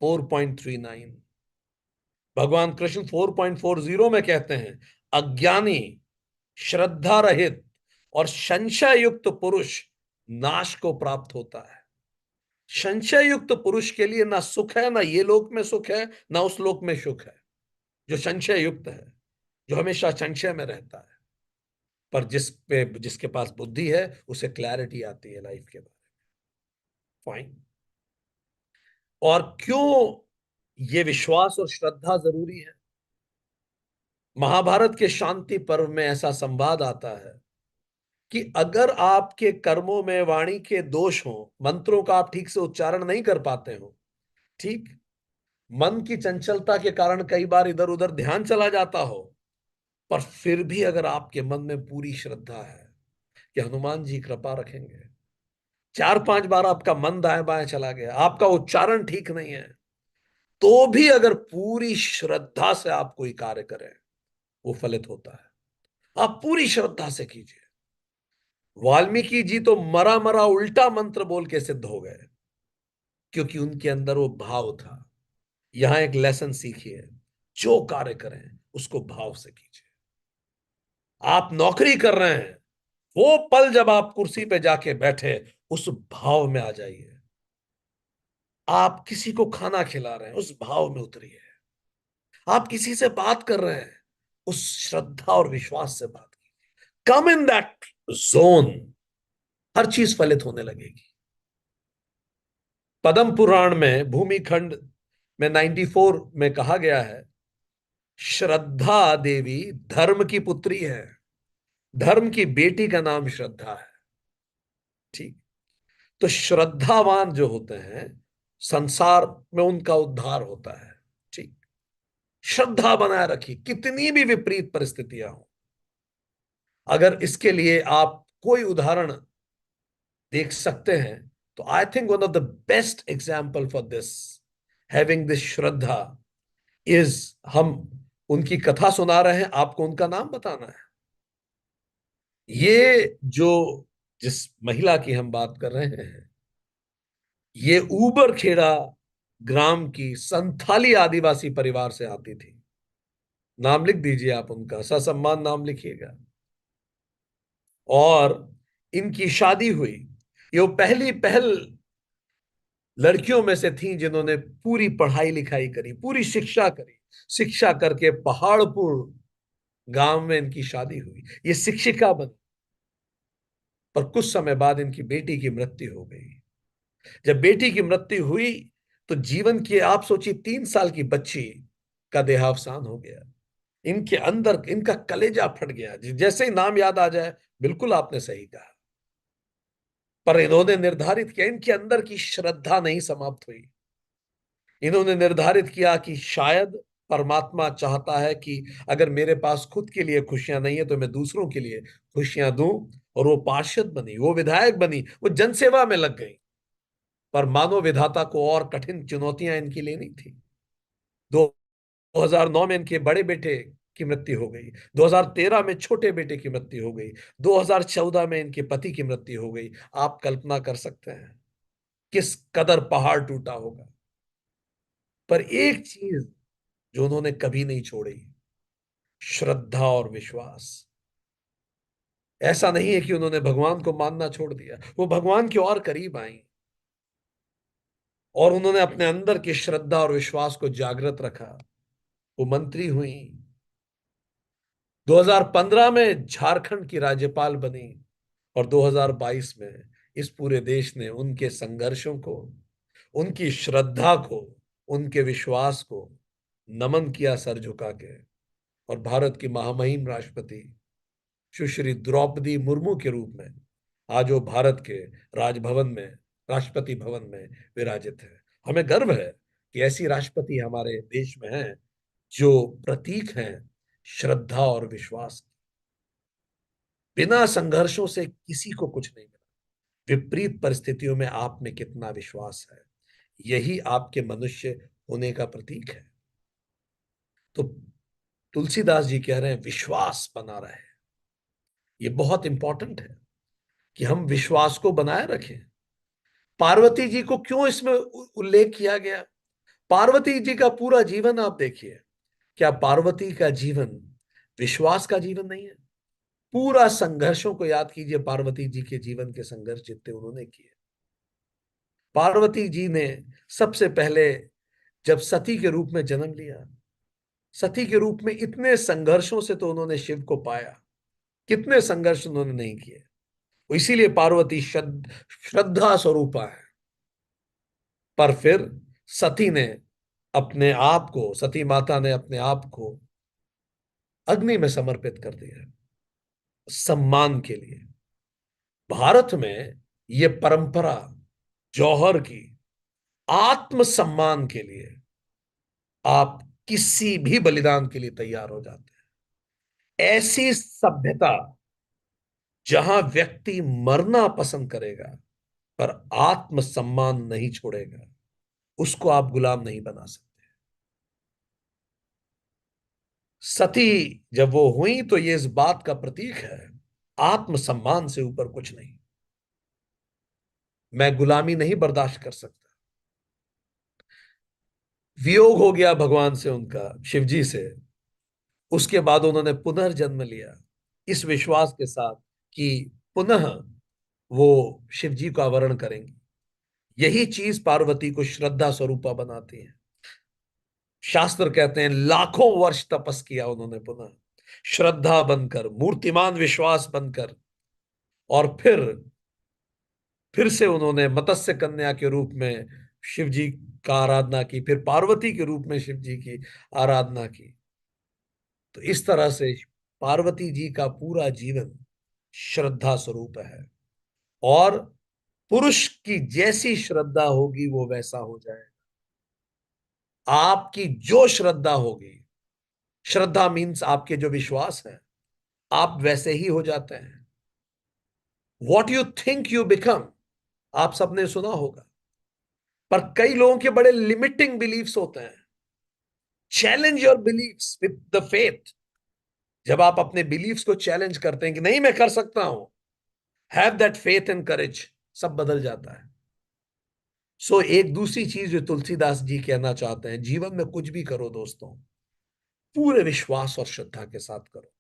4.39 भगवान कृष्ण 4.40 में कहते हैं, अज्ञानी, श्रद्धा रहित और संशय युक्त पुरुष नाश को प्राप्त होता है। संशय युक्त पुरुष के लिए ना सुख है, ना ये लोक में सुख है, ना उस लोक में सुख है। जो संशय युक्त है, जो हमेशा संशय में रहता है। पर जिसके पास बुद्धि है, उसे क्लैरिटी आती है लाइफ के बारे में। फाइन। और क्यों ये विश्वास और श्रद्धा जरूरी है? महाभारत के शांति पर्व में ऐसा संवाद आता है कि अगर आपके कर्मों में वाणी के दोष हो, मंत्रों का आप ठीक से उच्चारण नहीं कर पाते हो, ठीक, मन की चंचलता के कारण कई बार इधर उधर ध्यान चला जाता हो, पर फिर भी अगर आपके मन में पूरी श्रद्धा है कि हनुमान जी कृपा रखेंगे, 4-5 बार आपका मन दाएं बाएं चला गया, आपका उच्चारण ठीक नहीं है, तो भी अगर पूरी श्रद्धा से आप कोई कार्य करें, वो फलित होता है। आप पूरी श्रद्धा से कीजिए। वाल्मीकि जी तो मरा मरा उल्टा मंत्र बोल के सिद्ध हो गए क्योंकि उनके अंदर वो भाव था। यहां एक लेसन सीखिए, जो कार्य करें उसको भाव से कीजिए। आप नौकरी कर रहे हैं, वो पल जब आप कुर्सी पे जाके बैठे, उस भाव में आ जाइए। आप किसी को खाना खिला रहे हैं, उस भाव में उतरिए। आप किसी से बात कर रहे हैं, उस श्रद्धा और विश्वास से बात कीजिए। कम इन दैट जोन, हर चीज फलित होने लगेगी। पद्म पुराण में भूमिखंड में 94 में कहा गया है, श्रद्धा देवी धर्म की पुत्री है, धर्म की बेटी का नाम श्रद्धा है। ठीक। तो श्रद्धावान जो होते हैं, संसार में उनका उद्धार होता है। ठीक। श्रद्धा बनाए रखिए, कितनी भी विपरीत परिस्थितियां हो। अगर इसके लिए आप कोई उदाहरण देख सकते हैं, तो I think one of the best example for this, having this shraddha, is, हम उनकी कथा सुना रहे हैं, आपको उनका नाम बताना है। ये जो, जिस महिला की हम बात कर रहे हैं, ये ऊबर खेड़ा ग्राम की संथाली आदिवासी परिवार से आती थी। नाम लिख दीजिए आप उनका, ससम्मान नाम लिखिएगा। और इनकी शादी हुई। ये वो पहली पहल लड़कियों में से थी जिन्होंने पूरी पढ़ाई लिखाई करी, पूरी शिक्षा करी। शिक्षा करके पहाड़पुर गांव में इनकी शादी हुई, ये शिक्षिका बनी। पर कुछ समय बाद इनकी बेटी की मृत्यु हो गई। जब बेटी की मृत्यु हुई, तो जीवन की, आप सोचिए, 3 साल की बच्ची का देहावसान हो गया। इनके अंदर इनका कलेजा फट गया। जैसे ही नाम याद आ जाए, बिल्कुल आपने सही कहा। पर इन्होंने निर्धारित किया, इनके अंदर की श्रद्धा नहीं समाप्त हुई। इन्होंने निर्धारित किया कि शायद परमात्मा चाहता है कि अगर मेरे पास खुद के लिए खुशियां नहीं है, तो मैं दूसरों के लिए खुशियां दूं। और वो पार्षद बनी, वो विधायक बनी, वो जनसेवा में लग गई। पर मानव विधाता को और कठिन चुनौतियां इनकी लेनी थी। 2009 में इनके बड़े बेटे की मृत्यु हो गई, 2013 में छोटे बेटे की मृत्यु हो गई, 2014 में इनके पति की मृत्यु हो गई। आप कल्पना कर सकते हैं किस कदर पहाड़ टूटा होगा। पर एक चीज जो उन्होंने कभी नहीं छोड़ी, श्रद्धा और विश्वास। ऐसा नहीं है कि उन्होंने भगवान को मानना छोड़ दिया, वो भगवान के और करीब आई। और उन्होंने अपने अंदर की श्रद्धा और विश्वास को जागृत रखा। वो मंत्री हुई, 2015 में झारखंड की राज्यपाल बनी, और 2022 में इस पूरे देश ने उनके संघर्षों को, उनकी श्रद्धा को, उनके विश्वास को नमन किया सर झुका के। और भारत की महामहिम राष्ट्रपति सुश्री द्रौपदी मुर्मू के रूप में आज वो भारत के राजभवन में, राष्ट्रपति भवन में विराजित है। हमें गर्व है कि ऐसी राष्ट्रपति हमारे देश में है, जो प्रतीक हैं श्रद्धा और विश्वास। बिना संघर्षों से किसी को कुछ नहीं मिला। विपरीत परिस्थितियों में आप में कितना विश्वास है, यही आपके मनुष्य होने का प्रतीक है। तो तुलसीदास जी कह रहे हैं, विश्वास बना रहे। ये बहुत इंपॉर्टेंट है कि हम विश्वास को बनाए रखें। पार्वती जी को क्यों इसमें उल्लेख किया गया? पार्वती जी का पूरा जीवन आप देखिए, क्या पार्वती का जीवन विश्वास का जीवन नहीं है? पूरा संघर्षों को याद कीजिए, पार्वती जी के जीवन के संघर्ष जितने उन्होंने किए। पार्वती जी ने सबसे पहले जब सती के रूप में जन्म लिया, सती के रूप में इतने संघर्षों से तो उन्होंने शिव को पाया, कितने संघर्ष उन्होंने नहीं किए। इसीलिए पार्वती श्रद्धा स्वरूपा है। पर फिर सती ने अपने आप को, सती माता ने अपने आप को अग्नि में समर्पित कर दिया, सम्मान के लिए। भारत में यह परंपरा जौहर की, आत्मसम्मान के लिए आप किसी भी बलिदान के लिए तैयार हो जाते हैं। ऐसी सभ्यता जहां व्यक्ति मरना पसंद करेगा पर आत्मसम्मान नहीं छोड़ेगा, उसको आप गुलाम नहीं बना सकते। सती जब वो हुई, तो ये इस बात का प्रतीक है, आत्मसम्मान से ऊपर कुछ नहीं। मैं गुलामी नहीं बर्दाश्त कर सकता। वियोग हो गया भगवान से उनका, शिव जी से। उसके बाद उन्होंने पुनर्जन्म लिया, इस विश्वास के साथ कि पुनः वो शिव जी का वर्ण करेंगी। यही चीज पार्वती को श्रद्धा स्वरूपा बनाती है। शास्त्र कहते हैं लाखों वर्ष तपस किया उन्होंने, पुनः श्रद्धा बनकर, मूर्तिमान विश्वास बनकर और फिर से उन्होंने मत्स्य कन्या के रूप में शिव जी का आराधना की, फिर पार्वती के रूप में शिव जी की आराधना की। तो इस तरह से पार्वती जी का पूरा जीवन श्रद्धा स्वरूप है। और पुरुष की जैसी श्रद्धा होगी वो वैसा हो जाए। आपकी जो श्रद्धा होगी, श्रद्धा मीन्स आपके जो विश्वास है, आप वैसे ही हो जाते हैं। What you think you become, आप सबने सुना होगा। पर कई लोगों के बड़े लिमिटिंग बिलीफ्स होते हैं। Challenge your beliefs with the faith. जब आप अपने बिलीफ्स को चैलेंज करते हैं कि नहीं मैं कर सकता हूं, have that faith and courage, सब बदल जाता है। एक दूसरी चीज जो तुलसीदास जी कहना चाहते हैं, जीवन में कुछ भी करो दोस्तों, पूरे विश्वास और श्रद्धा के साथ करो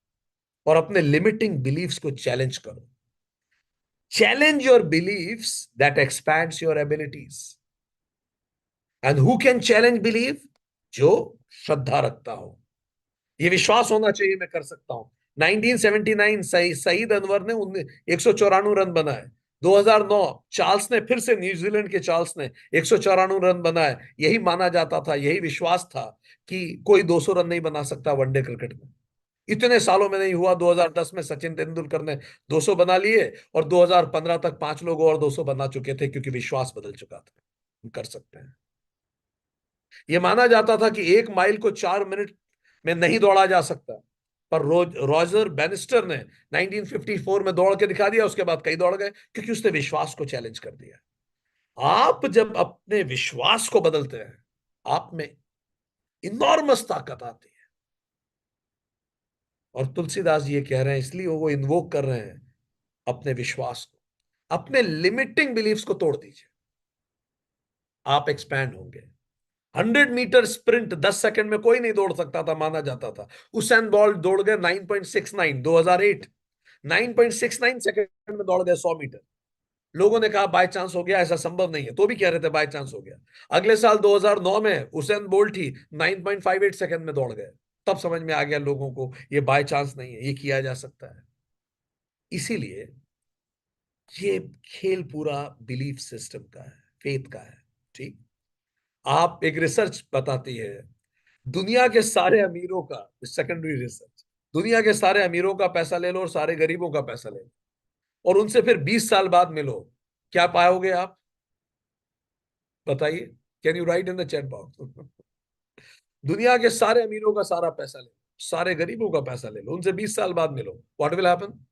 और अपने लिमिटिंग बिलीफ्स को चैलेंज करो। Challenge your beliefs that expands your abilities. And who can challenge believe? जो श्रद्धा रखता हो, ये विश्वास होना चाहिए मैं कर सकता हूं। 1979 सईद अनवर ने 194 रन बनाए। 2009 चार्ल्स ने, फिर से न्यूजीलैंड के चार्ल्स ने 194 रन बनाए। यही माना जाता था, यही विश्वास था कि कोई 200 रन नहीं बना सकता वनडे क्रिकेट में। इतने सालों में नहीं हुआ। 2010 में सचिन तेंदुलकर ने 200 बना लिए और 2015 तक 5 लोग और 200 बना चुके थे, क्योंकि विश्वास बदल चुका था हम कर सकते हैं। यह माना जाता था कि 1 माइल को 4 मिनट में नहीं दौड़ा जा सकता, पर रॉजर बैनिस्टर ने 1954 में दौड़ के दिखा दिया। उसके बाद कई दौड़ गए, क्योंकि उसने विश्वास को चैलेंज कर दिया। आप जब अपने विश्वास को बदलते हैं, आप में इनॉर्मस ताकत आती है। और तुलसीदास जी ये कह रहे हैं, इसलिए वो इन्वोक कर रहे हैं अपने विश्वास को। अपने लिमिटिंग बिलीफ्स को तोड़ दीजिए, आप एक्सपैंड होंगे। 100 मीटर स्प्रिंट 10 सेकंड में कोई नहीं दौड़ सकता था, माना जाता था। उसेन बॉल्ट दौड़ गए 9.69 2008। 9.69 सेकंड में दौड़ गए 100 मीटर। लोगों ने कहा बाय चांस हो गया, ऐसा संभव नहीं है, तो भी कह रहे थे बाय चांस हो गया। अगले साल 2009 में उसेन बोल्ट ही 9.58 सेकंड में दौड़ गए। तब समझ में आ गया लोगों को ये बाय चांस नहीं है, ये किया जा सकता है। इसीलिए ये खेल पूरा बिलीफ सिस्टम का है, फेथ का है। ठीक। आप, एक रिसर्च बताती है, दुनिया के सारे अमीरों का, सेकेंडरी रिसर्च, दुनिया के सारे अमीरों का पैसा ले लो और सारे गरीबों का पैसा ले लो और उनसे फिर 20 साल बाद मिलो, क्या पाओगे आप? बताइए। Can you right in the chat box? दुनिया के सारे अमीरों का सारा पैसा ले लो, सारे गरीबों का पैसा ले लो, उनसे 20 साल बाद मिलो, व्हाट विल हैपन?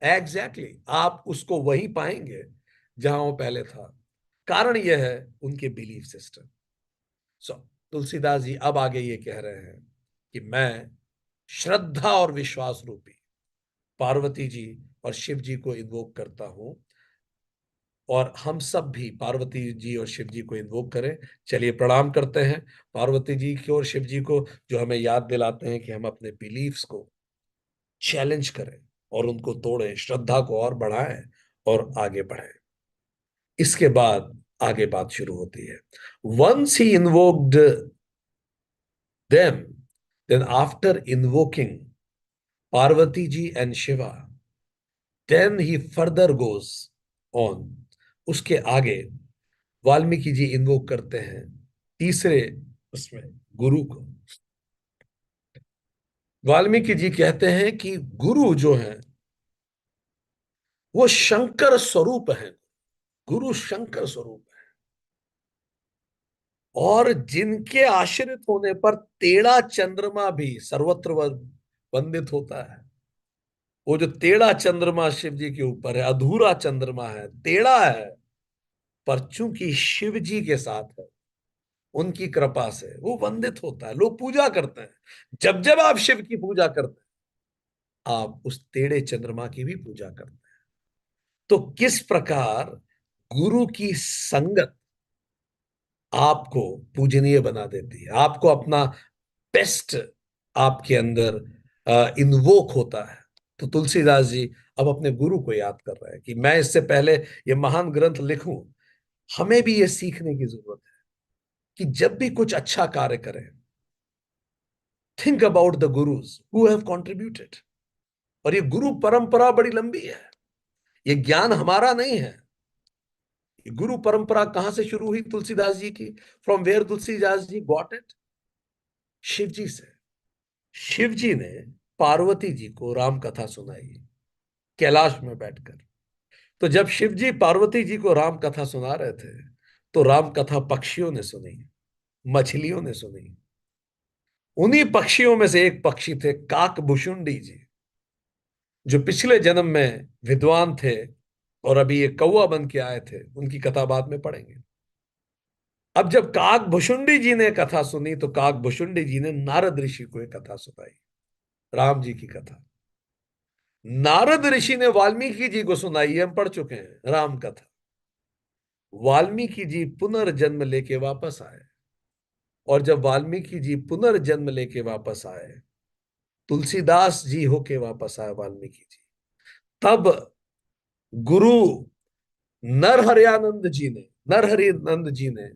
एग्जैक्टली, आप उसको वही पाएंगे जहां वो पहले था। कारण यह है उनके बिलीफ सिस्टम। सो तुलसीदास जी अब आगे ये कह रहे हैं कि मैं श्रद्धा और विश्वास रूपी पार्वती जी और शिव जी को इन्वोक करता हूं, और हम सब भी पार्वती जी और शिव जी को इन्वोक करें। चलिए प्रणाम करते हैं पार्वती जी को और शिव जी को, जो हमें याद दिलाते हैं कि हम अपने बिलीफ्स को चैलेंज करें और उनको तोड़ें, श्रद्धा को और बढ़ाएं और आगे बढ़ें। इसके बाद आगे बात शुरू होती है। Once he invoked them, then after invoking Parvati ji and Shiva, then he further goes on. उसके आगे वाल्मीकि जी इन्वोक करते हैं तीसरे उसमें गुरु को। वाल्मीकि जी कहते हैं कि गुरु जो है वो शंकर स्वरूप है। गुरु शंकर स्वरूप है, और जिनके आश्रित होने पर टेढ़ा चंद्रमा भी सर्वत्र वंदित होता है। वो जो टेढ़ा चंद्रमा शिव जी के ऊपर है, अधूरा चंद्रमा है, टेढ़ा है, पर चूंकि शिव जी के साथ है, उनकी कृपा से वो वंदित होता है, लोग पूजा करते हैं। जब जब आप शिव की पूजा करते हैं, आप उस टेढ़े चंद्रमा की भी पूजा करते हैं। तो किस प्रकार गुरु की संगत आपको पूजनीय बना देती है, आपको अपना बेस्ट आपके अंदर इन्वोक होता है। तो तुलसीदास जी अब अपने गुरु को याद कर रहे हैं कि मैं इससे पहले ये महान ग्रंथ लिखूं, हमें भी ये सीखने की जरूरत है कि जब भी कुछ अच्छा कार्य करें, think about the gurus who have contributed. और ये गुरु परंपरा बड़ी लंबी है। ये ज्ञान हमारा नहीं है। ये गुरु परंपरा कहां से शुरू हुई तुलसीदास जी की? From where Tulsidas ji got it? Shiv ji से। शिव जी ने पार्वती जी को राम कथा सुनाई कैलाश में बैठकर। तो जब शिव जी पार्वती जी को राम कथा सुना रहे थे, तो राम कथा पक्षियों ने सुनी, मछलियों ने सुनी। उन्हीं पक्षियों में से एक पक्षी थे काक भुषुंडी जी, जो पिछले जन्म में विद्वान थे और अभी ये कौवा बन के आए थे। उनकी कथा बाद में पढ़ेंगे। अब जब काक भुषुंडी जी ने कथा सुनी, तो काक भुषुंडी जी ने नारद ऋषि को एक कथा सुनाई, राम जी की कथा। नारद ऋषि ने वाल्मीकि जी को सुनाई, ये हम पढ़ चुके हैं राम कथा। वाल्मीकि जी पुनर्जन्म लेके वापस आए, और जब वाल्मीकि जी पुनर्जन्म लेके वापस आए, तुलसीदास जी होके वापस आए वाल्मीकि जी, तब गुरु नरहरियानंद जी ने, नरहरिनंद जी ने,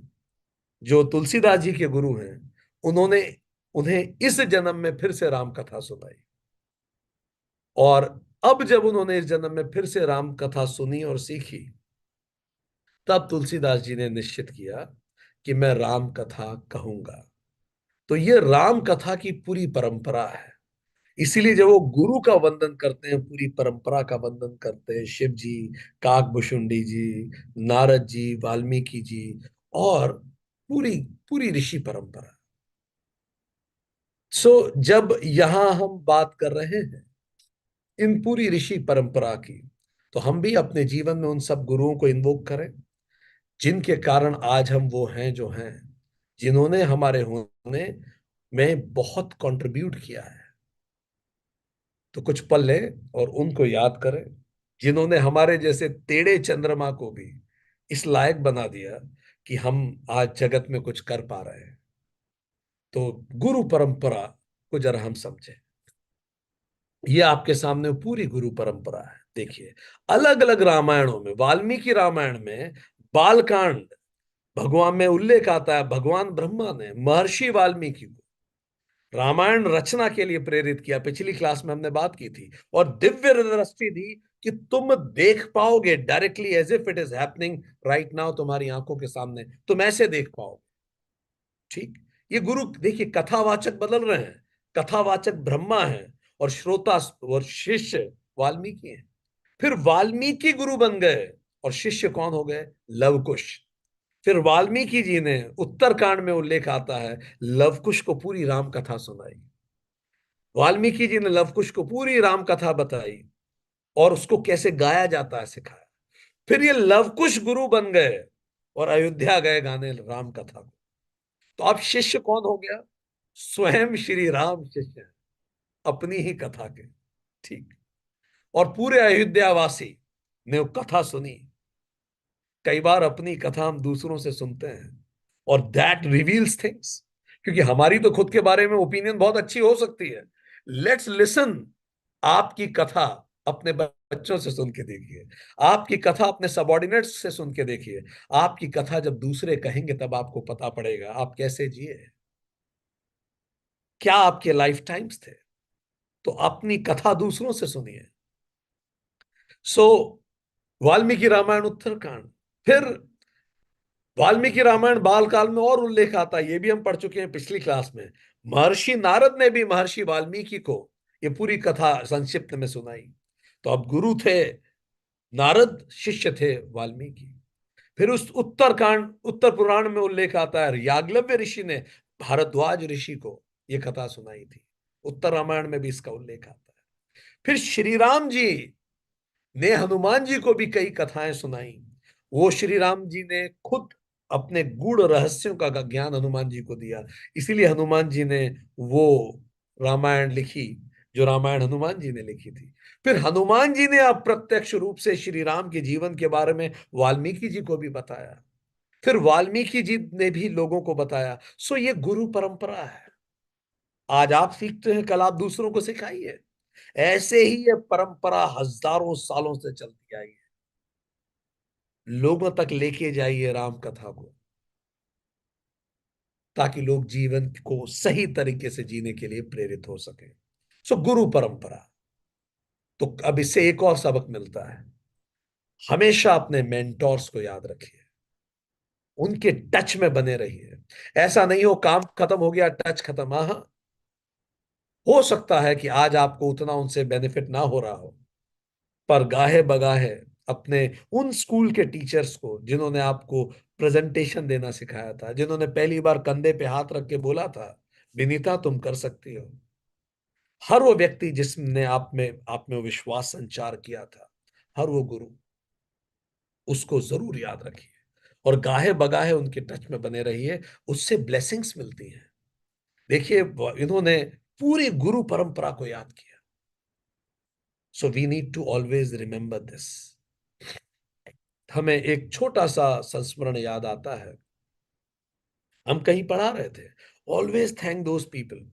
जो तुलसीदास जी के गुरु हैं, उन्होंने उन्हें इस जन्म में फिर से राम कथा सुनाई। और अब जब उन्होंने इस जन्म में फिर से राम कथा सुनी और सीखी, तब तुलसीदास जी ने निश्चित किया कि मैं राम कथा कहूंगा। तो ये राम कथा की पूरी परंपरा है। इसीलिए जब वो गुरु का वंदन करते हैं, पूरी परंपरा का वंदन करते हैं, शिव जी, काकभुषुंडी जी, नारद जी, वाल्मीकि जी, और पूरी पूरी ऋषि परंपरा। सो जब यहां हम बात कर रहे हैं इन पूरी ऋषि परंपरा की, तो हम भी अपने जीवन में उन सब गुरुओं को इन्वोक करें, जिनके कारण आज हम वो हैं जो हैं, जिन्होंने हमारे होने में बहुत कंट्रीब्यूट किया है। तो कुछ पल लें और उनको याद करें, जिन्होंने हमारे जैसे टेढ़े चंद्रमा को भी इस लायक बना दिया कि हम आज जगत में कुछ कर पा रहे हैं। तो गुरु परंपरा को जरा हम समझें। ये आपके सामने पूरी गुरु परंपरा है। देखिए, अलग अलग रामायणों में, वाल्मीकि रामायण में बालकांड, भगवान में उल्लेख आता है, भगवान ब्रह्मा ने महर्षि वाल्मीकि को रामायण रचना के लिए प्रेरित किया। पिछली क्लास में हमने बात की थी, और दिव्य दृष्टि दी कि तुम देख पाओगे directly, as if it is happening right now, तुम्हारी आंखों के सामने, तुम ऐसे देख पाओगे। ठीक। ये गुरु देखिए, कथावाचक बदल रहे हैं। कथावाचक ब्रह्मा है, और श्रोता और शिष्य वाल्मीकि हैं। फिर वाल्मीकि गुरु बन गए, और शिष्य कौन हो गए? लवकुश। फिर वाल्मीकि जी ने, उत्तरकांड में उल्लेख आता है, लवकुश को पूरी राम कथा सुनाई। वाल्मीकि जी ने लवकुश को पूरी राम कथा बताई, और उसको कैसे गाया जाता है सिखाया। फिर ये लवकुश गुरु बन गए, और अयोध्या गए गाने राम कथा को। तो अब शिष्य कौन हो गया? स्वयं श्री राम शिष्य हैं, अपनी ही कथा के। ठीक। और पूरे अयोध्यावासी ने वो कथा सुनी। कई बार अपनी कथा हम दूसरों से सुनते हैं, और दैट रिवील्स थिंग्स। क्योंकि हमारी तो खुद के बारे में ओपिनियन बहुत अच्छी हो सकती है। Let's listen. आपकी कथा अपने बच्चों से सुन के देखिए, आपकी कथा अपने सबॉर्डिनेट्स से सुन के देखिए, आपकी कथा जब दूसरे कहेंगे, तब आपको पता पड़ेगा आप कैसे जिए, क्या आपके लाइफ टाइम्स थे। तो अपनी कथा दूसरों से सुनिए। सो वाल्मीकि रामायण उत्तरकांड। फिर वाल्मीकि रामायण बाल काल में और उल्लेख आता है, ये भी हम पढ़ चुके हैं पिछली क्लास में। महर्षि नारद ने भी महर्षि वाल्मीकि को ये पूरी कथा संक्षिप्त में सुनाई। तो अब गुरु थे नारद, शिष्य थे वाल्मीकि। फिर उस उत्तरकांड, उत्तर पुराण में उल्लेख आता है, याज्ञवल्क्य ऋषि ने भारद्वाज ऋषि को यह कथा सुनाई थी। उत्तर रामायण में भी इसका उल्लेख आता है। फिर श्री राम जी ने हनुमान जी को भी कई कथाएं सुनाई। वो श्री राम जी ने खुद अपने गूढ़ रहस्यों का ज्ञान हनुमान जी को दिया। इसीलिए हनुमान जी ने वो रामायण लिखी, जो रामायण हनुमान जी ने लिखी थी। फिर हनुमान जी ने अप्रत्यक्ष रूप से श्री राम के जीवन के बारे में वाल्मीकि जी को भी बताया। फिर वाल्मीकि जी ने भी लोगों को बताया। सो ये गुरु परंपरा है। आज आप सीखते हैं, कल आप दूसरों को सिखाइए। ऐसे ही ये परंपरा हजारों सालों से चलती आई है। लोगों तक लेके जाइए राम कथा को, ताकि लोग जीवन को सही तरीके से जीने के लिए प्रेरित हो सके। सो गुरु परंपरा। तो अब इससे एक और सबक मिलता है। हमेशा अपने मेंटोर्स को याद रखिए, उनके टच में बने रहिए। ऐसा नहीं हो काम खत्म हो गया, टच खत्म। हाँ हाँ, हो सकता है कि आज आपको उतना उनसे बेनिफिट ना हो रहा हो, पर गाहे बगाहे अपने उन स्कूल के टीचर्स को जिन्होंने आपको प्रेजेंटेशन देना सिखाया था, जिन्होंने पहली बार कंधे पे हाथ रख के बोला था विनीता तुम कर सकती हो, हर वो व्यक्ति जिसने आप में विश्वास संचार किया था, हर वो गुरु, उसको जरूर याद रखिए और गाहे बगाहे उनके टच में बने रहिए। उससे ब्लेसिंग्स मिलती हैं। देखिए इन्होंने पूरी गुरु परंपरा को याद किया। So we need to always remember this. हमें एक छोटा सा संस्मरण याद आता है। हम कहीं पढ़ा रहे थे, ऑलवेज थैंक दोज पीपल।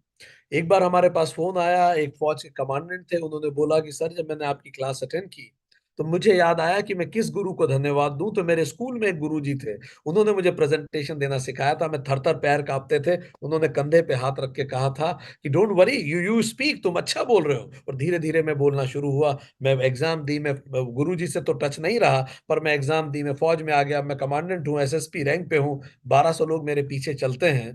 एक बार हमारे पास फोन आया, एक फौज के कमांडेंट थे, उन्होंने बोला कि सर जब मैंने आपकी क्लास अटेंड की तो मुझे याद आया कि मैं किस गुरु को धन्यवाद दूं। तो मेरे स्कूल में एक गुरु जी थे, उन्होंने मुझे प्रेजेंटेशन देना सिखाया था। मैं थर थर पैर कांपते थे। उन्होंने कंधे पे हाथ रख के कहा था कि डोंट वरी, यू स्पीक, तुम अच्छा बोल रहे हो। और धीरे धीरे मैं बोलना शुरू हुआ। मैं एग्जाम दी, मैं गुरु जी से तो टच नहीं रहा, पर मैं एग्जाम दी, मैं फौज में आ गया, मैं कमांडेंट हूँ, एसएसपी रैंक पे हूँ, 1200 लोग मेरे पीछे चलते हैं।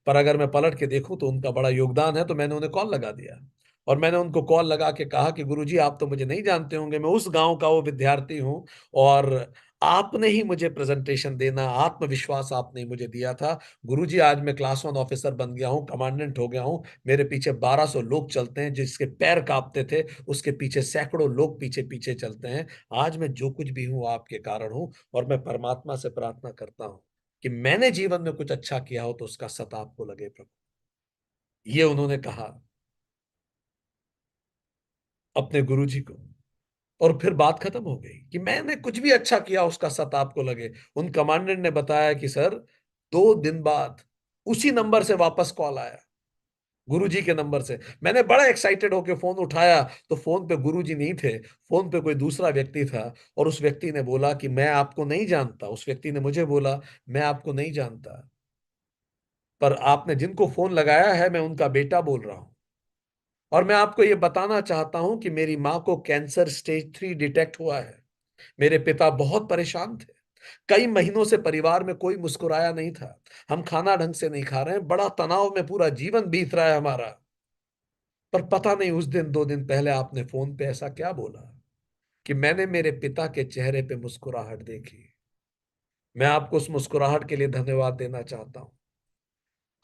पर अगर मैं पलट के देखूं तो उनका बड़ा योगदान है। तो मैंने उन्हें कॉल लगा दिया और मैंने उनको कॉल लगा के कहा कि गुरुजी आप तो मुझे नहीं जानते होंगे, मैं उस गांव का वो विद्यार्थी हूं और आपने ही मुझे प्रेजेंटेशन देना, आत्मविश्वास आपने ही मुझे दिया था। गुरुजी आज मैं क्लास 1 ऑफिसर बन गया हूं, कमांडेंट हो गया हूं, मेरे पीछे 1200 लोग चलते हैं, जिसके पैर कांपते थे उसके पीछे सैकड़ों लोग पीछे पीछे चलते हैं। आज मैं जो कुछ भी हूं आपके कारण हूं। और मैं परमात्मा से प्रार्थना करता हूं कि मैंने जीवन में कुछ अच्छा किया हो तो उसका सत आपको लगे प्रभु। ये उन्होंने कहा अपने गुरुजी को। और फिर बात खत्म हो गई कि मैंने कुछ भी अच्छा किया उसका सत आपको लगे। उन कमांडेंट ने बताया कि सर 2 दिन बाद उसी नंबर से वापस कॉल आया, गुरुजी के नंबर से। मैंने बड़ा एक्साइटेड होकर फोन उठाया तो फोन पे गुरुजी नहीं थे, फोन पे कोई दूसरा व्यक्ति था। और उस व्यक्ति ने बोला कि मैं आपको नहीं जानता। उस व्यक्ति ने मुझे बोला मैं आपको नहीं जानता, पर आपने जिनको फोन लगाया है मैं उनका बेटा बोल रहा हूं। और मैं आपको यह बताना चाहता हूं कि मेरी मां को कैंसर स्टेज 3 डिटेक्ट हुआ है। मेरे पिता बहुत परेशान थे। कई महीनों से परिवार में कोई मुस्कुराया नहीं था। हम खाना ढंग से नहीं खा रहे हैं, बड़ा तनाव में पूरा जीवन बीत रहा है हमारा। पर पता नहीं उस दिन 2 दिन पहले आपने फोन पे ऐसा क्या बोला कि मैंने मेरे पिता के चेहरे पे मुस्कुराहट देखी। मैं आपको उस मुस्कुराहट के लिए धन्यवाद देना चाहता हूं।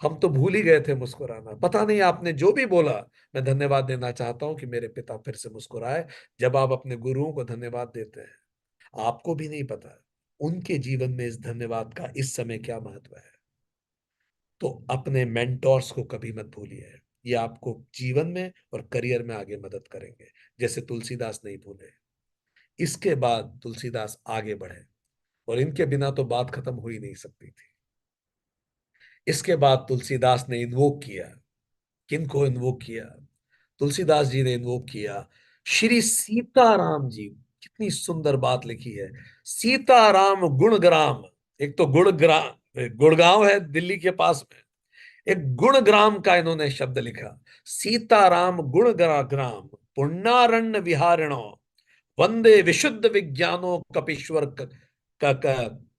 हम तो भूल ही गए थे मुस्कुराना। पता नहीं आपने जो भी बोला, मैं धन्यवाद देना चाहता हूं कि मेरे पिता फिर से मुस्कुराए। जब आप अपने गुरुओं को धन्यवाद देते हैं, आपको भी नहीं पता उनके जीवन में इस धन्यवाद का इस समय क्या महत्व है। तो अपने मेंटोर्स को कभी मत भूलिए। ये आपको जीवन में और करियर में आगे मदद करेंगे, जैसे तुलसीदास नहीं भूले। इसके बाद तुलसीदास आगे बढ़े और इनके बिना तो बात खत्म हो ही नहीं सकती थी। इसके बाद तुलसीदास ने इन्वोक किया। किनको इन्वोक किया? तुलसीदास जी ने इन्वोक किया श्री सीताराम जी। कितनी सुंदर बात लिखी है, सीताराम गुणग्राम। एक तो गुड़ग्राम, गुड़गांव है दिल्ली के पास में, एक गुणग्राम का इन्होंने शब्द लिखा। सीताराम गुणग्राम पुण्यारण्य विहारिणो वंदे विशुद्ध विज्ञानो कपीश्वर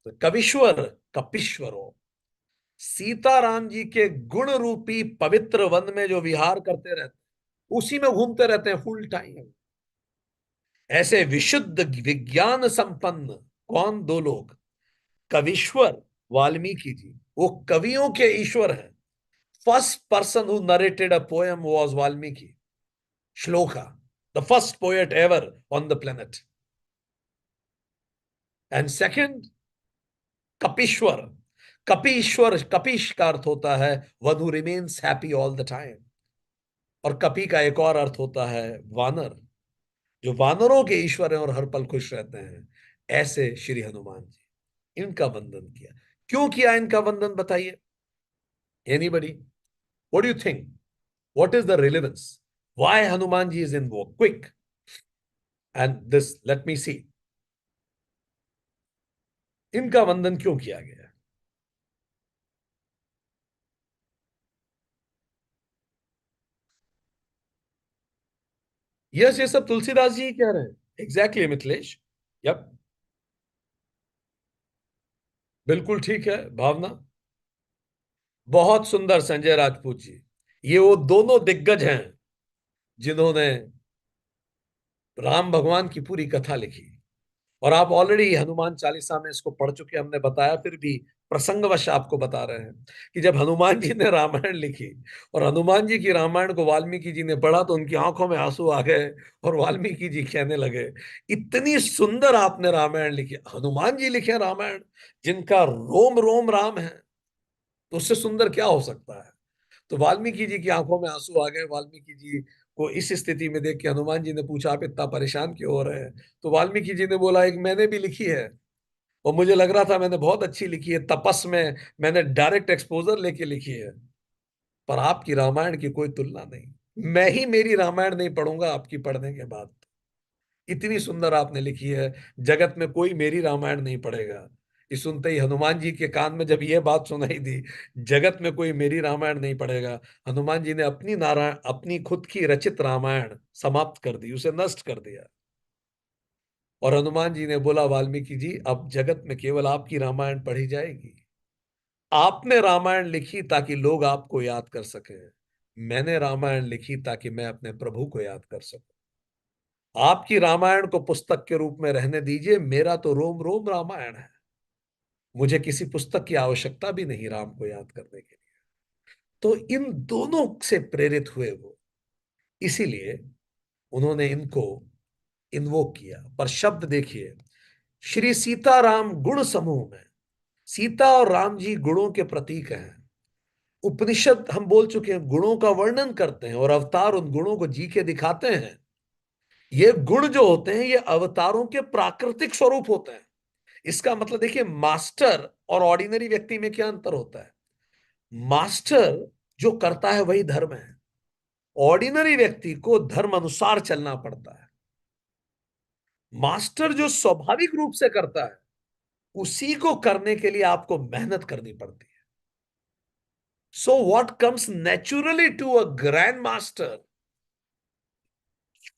कविश्वर कपीश्वरो। सीताराम जी के गुण रूपी पवित्र वन में जो विहार करते रहते, उसी में घूमते रहते हैं फुल टाइम। ऐसे विशुद्ध विज्ञान संपन्न कौन? 2 लोग, कविश्वर वाल्मीकि जी, वो कवियों के ईश्वर हैं। First person who narrated a poem was Valmiki, shloka, the first poet ever on the planet. And second, Kapishwar. Kapishwar, Kapish का अर्थ होता है one who remains happy all the time. और कपी का एक और अर्थ होता है वानर, जो वानरों के ईश्वर हैं और हर पल खुश रहते हैं। ऐसे श्री हनुमान जी, इनका वंदन किया। क्यों किया इनका वंदन, बताइए? Anybody, what do you think? What is the relevance? Why Hanuman ji is in वो quick? And this let me see, इनका वंदन क्यों किया गया? यस, ये सब तुलसीदास जी ही कह रहे हैं। एग्जैक्टली मिथिलेश। यप। बिल्कुल ठीक है भावना। बहुत सुंदर संजय राजपूत जी। ये वो दोनों दिग्गज हैं जिन्होंने राम भगवान की पूरी कथा लिखी। और आप ऑलरेडी हनुमान चालीसा में इसको पढ़ चुके, हमने बताया, फिर भी प्रसंगवश आपको बता रहे हैं कि जब हनुमान जी ने रामायण लिखी और हनुमान जी की रामायण को वाल्मीकि जी ने पढ़ा तो उनकी आंखों में आंसू आ गए और वाल्मीकि जी कहने लगे, इतनी सुंदर आपने रामायण लिखी। हनुमान जी लिखे रामायण जिनका रोम रोम राम है, तो उससे सुंदर क्या हो सकता है। तो वाल्मीकि जी की आंखों में आंसू आ गए। वाल्मीकि जी को इस स्थिति में देख के हनुमान जी ने पूछा, आप इतना परेशान क्यों हो रहे हैं। तो वाल्मीकि जी ने बोला, एक मैंने भी लिखी है और मुझे लग रहा था मैंने बहुत अच्छी लिखी है, तपस में मैंने डायरेक्ट एक्सपोजर लेके लिखी है, पर आपकी रामायण की कोई तुलना नहीं। मैं ही मेरी रामायण नहीं पढ़ूंगा आपकी पढ़ने के बाद। इतनी सुंदर आपने लिखी है, जगत में कोई मेरी रामायण नहीं पढ़ेगा। ये सुनते ही हनुमान जी के कान में जब ये बात सुनाई दी, जगत में कोई मेरी रामायण नहीं पढ़ेगा, हनुमान जी ने अपनी नारायण, अपनी खुद की रचित रामायण समाप्त कर दी, उसे नष्ट कर दिया। और हनुमान जी ने बोला, वाल्मीकि जी अब जगत में केवल आपकी रामायण पढ़ी जाएगी। आपने रामायण लिखी ताकि लोग आपको याद कर सके, मैंने रामायण लिखी ताकि मैं अपने प्रभु को याद कर सकूं। आपकी रामायण को पुस्तक के रूप में रहने दीजिए, मेरा तो रोम रोम रामायण है। मुझे किसी पुस्तक की आवश्यकता भी नहीं राम को याद करने के लिए। तो इन दोनों से प्रेरित हुए वो, इसीलिए उन्होंने इनको इन्वोक किया। पर शब्द देखिए, श्री सीताराम गुण समूह में, सीता और राम जी गुणों के प्रतीक हैं। उपनिषद हम बोल चुके हैं गुणों का वर्णन करते हैं और अवतार उन गुणों को जी के दिखाते हैं। ये गुण जो होते हैं ये अवतारों के प्राकृतिक स्वरूप होते हैं। इसका मतलब देखिए, मास्टर और ऑर्डिनरी व्यक्ति में क्या अंतर होता है। मास्टर जो करता है वही धर्म है, ऑर्डिनरी व्यक्ति को धर्म अनुसार चलना पड़ता है। मास्टर जो स्वाभाविक रूप से करता है उसी को करने के लिए आपको मेहनत करनी पड़ती है। So what comes naturally to a grandmaster,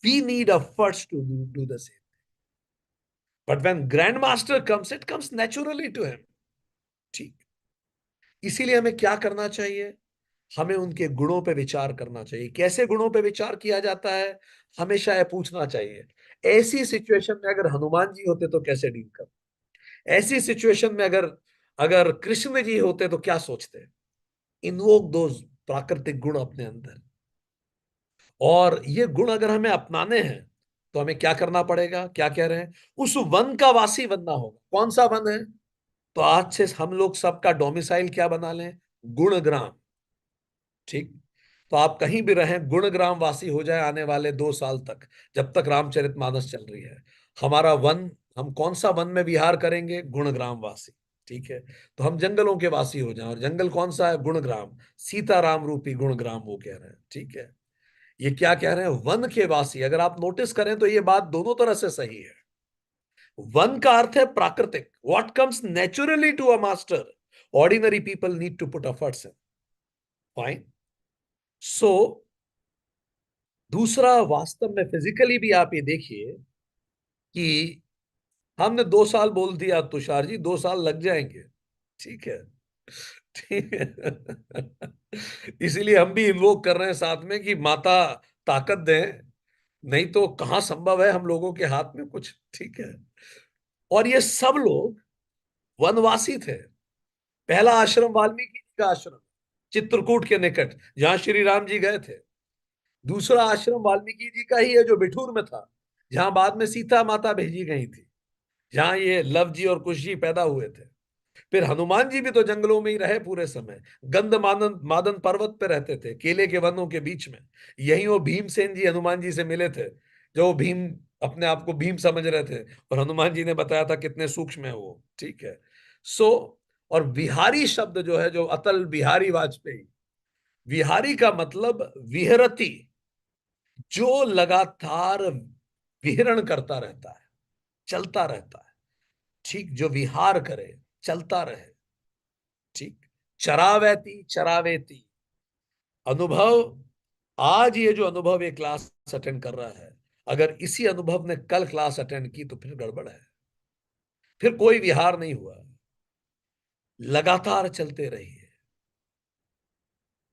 we need efforts to do the same. But when grandmaster comes, it comes naturally to him. ठीक। इसीलिए हमें क्या करना चाहिए, हमें उनके गुणों पे विचार करना चाहिए। कैसे गुणों पे विचार किया जाता है, हमेशा यह पूछना चाहिए, ऐसी सिचुएशन में अगर हनुमान जी होते तो कैसे डील कर, ऐसी सिचुएशन में अगर अगर कृष्ण जी होते तो क्या सोचते। इन्वोक दो प्राकृतिक गुण अपने अंदर। और ये गुण अगर हमें अपनाने हैं तो हमें क्या करना पड़ेगा, क्या कह रहे हैं, उस वन का वासी बनना होगा। कौन सा वन है, तो आज से हम लोग सबका डोमिसाइल क्या बना लें, गुणग्राम। ठीक। तो आप कहीं भी रहें, गुणग्राम वासी हो जाए आने वाले 2 साल तक, जब तक रामचरितमानस चल रही है। हमारा वन, हम कौन सा वन में विहार करेंगे, गुणग्राम वासी। ठीक है। तो हम जंगलों के वासी हो जाएं, और जंगल कौन सा है, गुणग्राम, सीताराम रूपी गुणग्राम वो कह रहे हैं। ठीक है। ये क्या कह रहे हैं, वन के वासी। अगर आप नोटिस करें तो ये बात दोनों तरह से सही है। वन का अर्थ है प्राकृतिक, what comes naturally to a master, ordinary people need to put efforts in. Fine. So दूसरा, वास्तव में फिजिकली भी आप ये देखिए कि हमने 2 साल बोल दिया तुषार जी, 2 साल लग जाएंगे। ठीक है। ठीक है। इसीलिए हम भी इन्वोक कर रहे हैं साथ में कि माता ताकत दें, नहीं तो कहां संभव है हम लोगों के हाथ में कुछ। ठीक है। और ये सब लोग वनवासी थे। पहला आश्रम वाल्मीकि जी का आश्रम, चित्रकूट के निकट, जहां श्री राम जी गए थे। दूसरा आश्रम वाल्मीकि जी का ही है जो बिठूर में था, जहां बाद में सीता माता भेजी गई थी, जहां ये लव जी और कुश जी पैदा हुए थे। फिर हनुमान जी भी तो जंगलों में ही रहे पूरे समय, गंध मादन मादन पर्वत पे रहते थे, केले के वनों के बीच में। यही वो भीमसेन जी हनुमान जी से मिले थे, जो भीम, अपने आप को भीम समझ रहे थे, और हनुमान जी ने बताया था कितने सूक्ष्म है वो। ठीक है। सो, और विहारी शब्द जो है, जो अटल बिहारी वाजपेयी, विहारी का मतलब विहरती, जो लगातार विहरण करता रहता है, चलता रहता है। ठीक। जो विहार करे, चलता रहे। ठीक। चरावैती चरावेती अनुभव। आज ये जो अनुभव ये क्लास अटेंड कर रहा है, अगर इसी अनुभव ने कल क्लास अटेंड की तो फिर गड़बड़ है, फिर कोई विहार नहीं हुआ। लगातार चलते रहिए,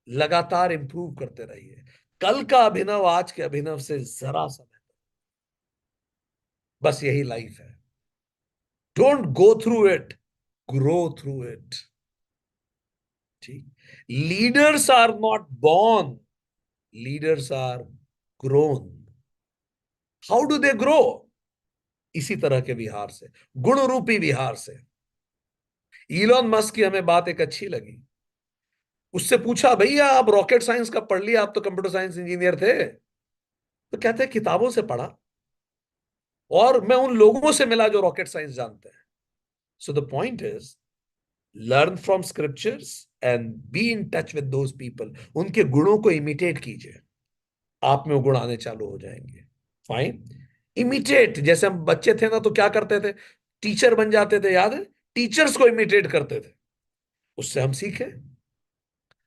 लगातार इंप्रूव करते रहिए। कल का अभिनव आज के अभिनव से जरा सा बेहतर। बस यही लाइफ है। Don't go through it, grow through it. ठीक। Leaders are not born, leaders are grown. How do they grow? इसी तरह के विहार से, गुण रूपी विहार से। इलॉन मस्क की हमें बात एक अच्छी लगी। उससे पूछा, भैया आप रॉकेट साइंस का पढ़ लिया, आप तो कंप्यूटर साइंस इंजीनियर थे। तो कहते हैं किताबों से पढ़ा, और मैं उन लोगों से मिला जो रॉकेट साइंस जानते हैं। So the point is, learn from scriptures and be in touch with those people. उनके गुणों को इमिटेट कीजिए, आप में वो गुण आने चालू हो जाएंगे। फाइन। इमिटेट, जैसे हम बच्चे थे ना तो क्या करते थे, टीचर बन जाते थे, याद है? टीचर्स को इमिटेट करते थे, उससे हम सीखे।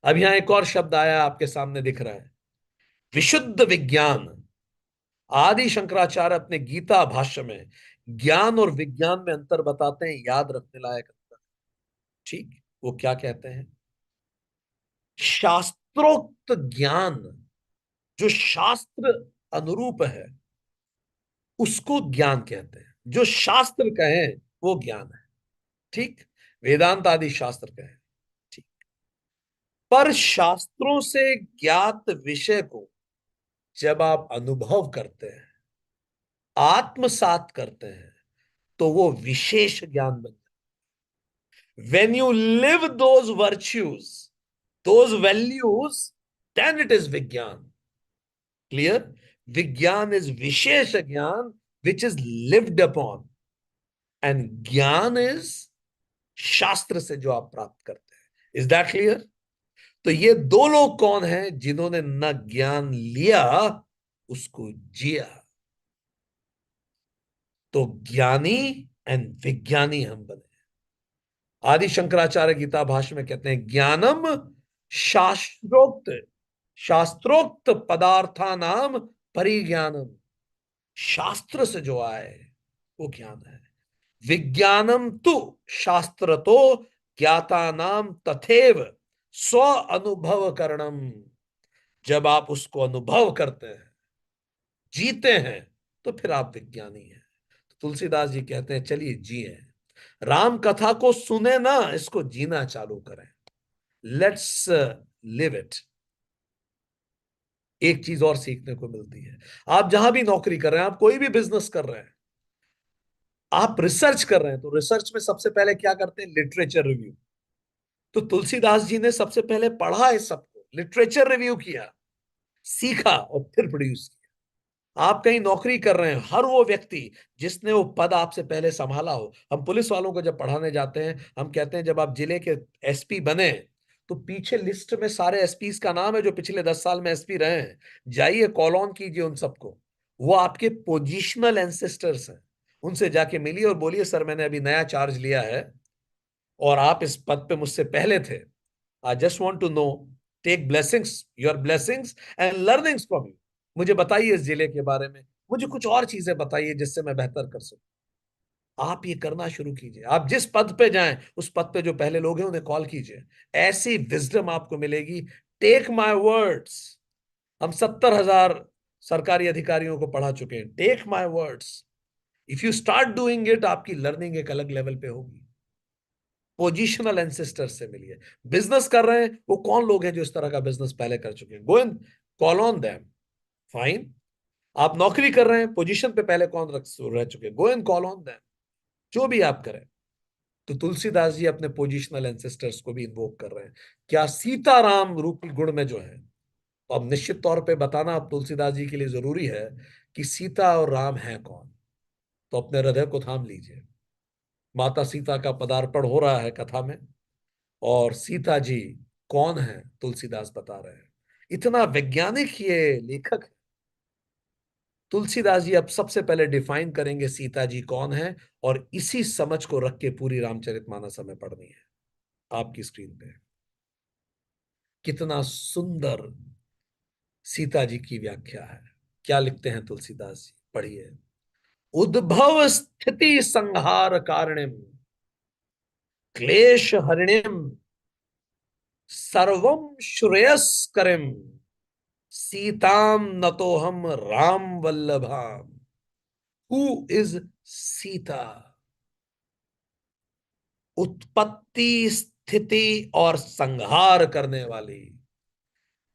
अब यहां एक और शब्द आया, आपके सामने दिख रहा है, विशुद्ध विज्ञान। आदि शंकराचार्य अपने गीता भाष्य में ज्ञान और विज्ञान में अंतर बताते हैं, याद रखने लायक अंतर। ठीक। वो क्या कहते हैं? शास्त्रोक्त ज्ञान, जो शास्त्र अनुरूप है, उसको ज्ञान कहते हैं। जो शास्त्र कहें वो ज्ञान है। ठीक। वेदांत आदि शास्त्र कहें। ठीक। पर शास्त्रों से ज्ञात विषय को जब आप अनुभव करते हैं, आत्मसात करते हैं, तो वो विशेष ज्ञान बन जाता है। When you live those virtues, those values, then it is विज्ञान। क्लियर? विज्ञान इज विशेष ज्ञान which is lived upon, and ज्ञान इज शास्त्र से जो आप प्राप्त करते हैं। Is that clear? तो ये दो लोग कौन हैं जिन्होंने न ज्ञान लिया, उसको जिया। तो ज्ञानी एंड विज्ञानी हम बने। आदि शंकराचार्य गीता भाष्य में कहते हैं, ज्ञानम शास्त्रोक्त, शास्त्रोक्त पदार्थानाम परिज्ञानम। शास्त्र से जो आए वो ज्ञान है। विज्ञानम तु शास्त्र तो ज्ञाता नाम तथेव स्व अनुभव करणम। जब आप उसको अनुभव करते हैं, जीते हैं, तो फिर आप विज्ञानी हैं। तो तुलसीदास जी कहते हैं, चलिए जिए, राम कथा को सुने ना, इसको जीना चालू करें। Let's live it. एक चीज और सीखने को मिलती है, आप जहां भी नौकरी कर रहे हैं, आप कोई भी बिजनेस कर रहे हैं, आप रिसर्च कर रहे हैं, तो रिसर्च में सबसे पहले क्या करते हैं? Literature review. तो तुलसीदास जी ने सबसे पहले पढ़ा इस सबको, लिटरेचर रिव्यू किया, सीखा और फिर प्रोड्यूस किया। आप कहीं नौकरी कर रहे हैं, हर वो व्यक्ति जिसने वो पद आपसे पहले संभाला हो। हम पुलिस वालों को जब पढ़ाने जाते हैं, हम कहते हैं जब आप जिले के एसपी बने, तो पीछे लिस्ट में सारे एसपीस का नाम है जो पिछले 10 साल में एसपी रहे हैं। जाइए कॉल ऑन कीजिए उन सबको, वो आपके पोजिशनल एंसेस्टर्स हैं। उनसे जाके मिलिए और बोलिए, सर मैंने अभी नया चार्ज लिया है और आप इस पद पे मुझसे पहले थे। I just want to know, take blessings, your blessings and learnings from you. मुझे बताइए इस जिले के बारे में, मुझे कुछ और चीजें बताइए जिससे मैं बेहतर कर सकूं। आप ये करना शुरू कीजिए। आप जिस पद पे जाएं, उस पद पे जो पहले लोग हैं उन्हें कॉल कीजिए। ऐसी विजडम आपको मिलेगी। टेक माय वर्ड्स, हम 70,000 सरकारी अधिकारियों को पढ़ा चुके हैं। Take my words, if you start doing it, आपकी लर्निंग एक अलग लेवल पे होगी। पोजिशनल एंसेस्टर से मिलिए। बिजनेस कर रहे हैं, वो कौन लोग हैं जो इस तरह का बिजनेस पहले कर चुके हैं? Go and call on them. Fine. आप नौकरी कर रहे हैं, पोजीशन पे पहले कौन रह चुके हैं? Go and call on them. जो भी आप करें। तो तुलसीदास जी अपने पोजिशनल एंसेस्टर्स को भी इन्वोक कर रहे हैं। क्या सीताराम रूपी गुण में जो है, तो अब निश्चित तौर पे बताना अब तुलसीदास जी के लिए जरूरी है कि सीता और राम है कौन। तो अपने हृदय को थाम लीजिए। माता सीता का पदार्पण हो रहा है कथा में, और सीता जी कौन है तुलसीदास बता रहे हैं। इतना वैज्ञानिक ये लेखक है। तुलसीदास जी अब सबसे पहले डिफाइन करेंगे सीता जी कौन है, और इसी समझ को रख के पूरी रामचरितमानस हमें पढ़नी है। आपकी स्क्रीन पे कितना सुंदर सीता जी की व्याख्या है। क्या लिखते हैं तुलसीदास जी, पढ़िए। उद्भव स्थिति संहार कारणिम क्लेश हरिणिम सर्वम श्रेयस्करिम सीताम न तो हम राम वल्लभाम। Who is Sita? उत्पत्ति, स्थिति और संहार करने वाली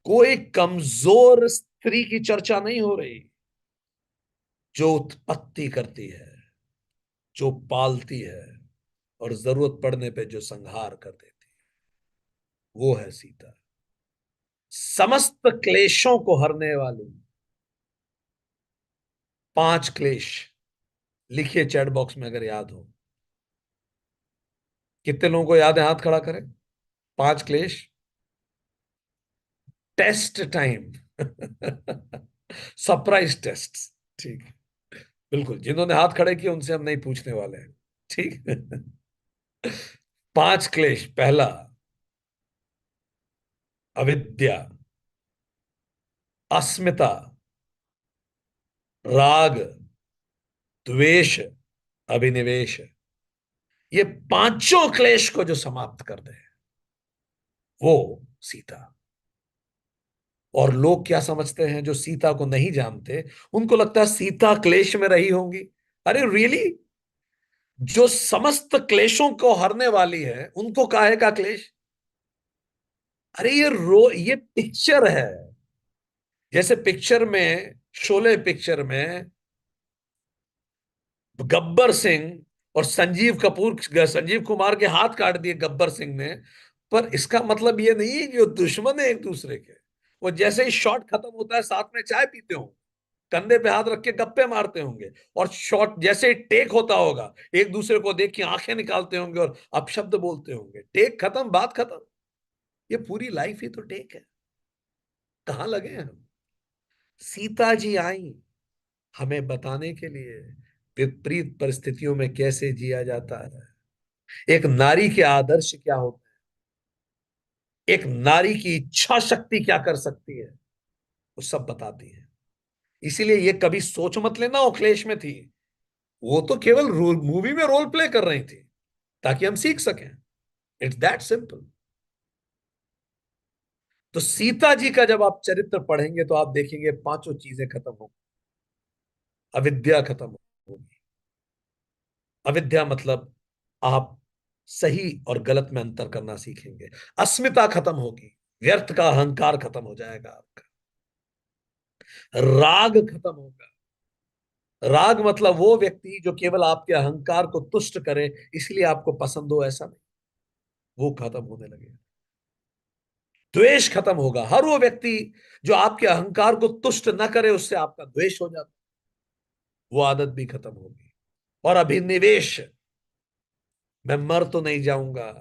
कोई कमजोर स्त्री की चर्चा नहीं हो रही। जो उत्पत्ति करती है, जो पालती है और जरूरत पड़ने पे जो संहार कर देती है, वो है सीता। समस्त क्लेशों को हरने वाली। 5 क्लेश लिखिए चैट बॉक्स में अगर याद हो। कितने लोगों को याद है? हाथ खड़ा करें। 5 क्लेश। Test time. Surprise test. ठीक है, बिल्कुल। जिन्होंने हाथ खड़े किए उनसे हम नहीं पूछने वाले हैं। ठीक। 5 क्लेश। पहला, अविद्या, अस्मिता, राग, द्वेष, अभिनिवेश। ये पांचों क्लेश को जो समाप्त कर दे, वो सीता। और लोग क्या समझते हैं, जो सीता को नहीं जानते, उनको लगता है सीता क्लेश में रही होंगी। अरे रियली? जो समस्त क्लेशों को हरने वाली है, उनको काहे का क्लेश? अरे ये पिक्चर है। जैसे पिक्चर में, शोले पिक्चर में गब्बर सिंह और संजीव कुमार के हाथ काट दिए गब्बर सिंह ने। पर इसका मतलब ये नहीं है कि वो दुश्मन है एक दूसरे के। वो जैसे ही शॉट खत्म होता है, साथ में चाय पीते होंगे, कंधे पे हाथ रख के गप्पे मारते होंगे, और शॉट जैसे ही टेक होता होगा, एक दूसरे को देख के आंखें निकालते होंगे और अपशब्द बोलते होंगे। टेक खत्म, बात खत्म। ये पूरी लाइफ ही तो टेक है। कहाँ लगे हैं हम? सीता जी आई हमें बताने के लिए विपरीत परिस्थितियों में कैसे जिया जाता है, एक नारी के आदर्श क्या होते हैं, एक नारी की इच्छा शक्ति क्या कर सकती है, वो सब बताती है। इसीलिए ये कभी सोच मत लेना वो क्लेश में थी। वो तो केवल रोल, मूवी में रोल प्ले कर रही थी ताकि हम सीख सकें। It's that simple. तो सीता जी का जब आप चरित्र पढ़ेंगे तो आप देखेंगे पांचों चीजें खत्म होंगी। अविद्या खत्म होगी। अविद्या मतलब आप सही और गलत में अंतर करना सीखेंगे। अस्मिता खत्म होगी, व्यर्थ का अहंकार खत्म हो जाएगा आपका। राग खत्म होगा। राग मतलब वो व्यक्ति जो केवल आपके अहंकार को तुष्ट करे, इसलिए आपको पसंद हो, ऐसा नहीं। वो खत्म होने लगेगा। द्वेष खत्म होगा। हर वो व्यक्ति जो आपके अहंकार को तुष्ट न करे, उससे आपका द्वेष हो जाता, वो आदत भी खत्म होगी। और अभिनिवेश, मैं मर तो नहीं जाऊंगा,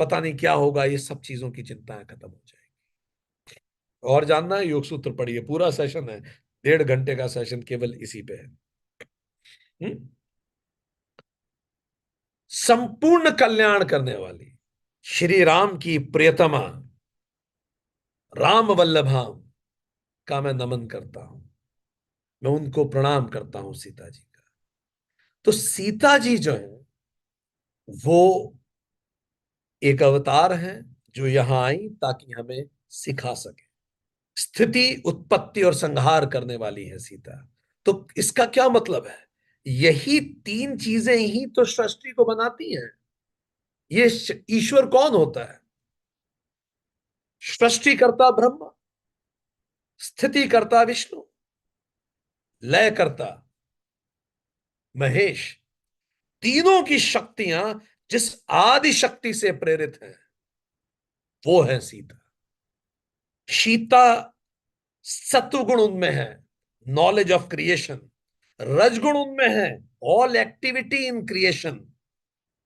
पता नहीं क्या होगा, ये सब चीजों की चिंताएं खत्म हो जाएगी। और जानना है, योग सूत्र पढ़िए, पूरा सेशन है, 1.5 घंटे का सेशन केवल इसी पे है। हम्म? संपूर्ण कल्याण करने वाली श्री राम की प्रियतमा राम वल्लभाम का मैं नमन करता हूं। मैं उनको प्रणाम करता हूं, सीता जी का। तो सीता जी जो है, वो एक अवतार है जो यहां आई ताकि हमें सिखा सके। स्थिति, उत्पत्ति और संहार करने वाली है सीता। तो इसका क्या मतलब है? यही 3 चीजें ही तो सृष्टि को बनाती हैं। ये ईश्वर कौन होता है? सृष्टिकर्ता ब्रह्मा, स्थिति करता विष्णु, लय करता महेश। तीनों की शक्तियां जिस आदि शक्ति से प्रेरित हैं, वो है सीता। सीता सत्वगुण उनमें है, नॉलेज ऑफ क्रिएशन। रजगुण उनमें है, ऑल एक्टिविटी इन क्रिएशन।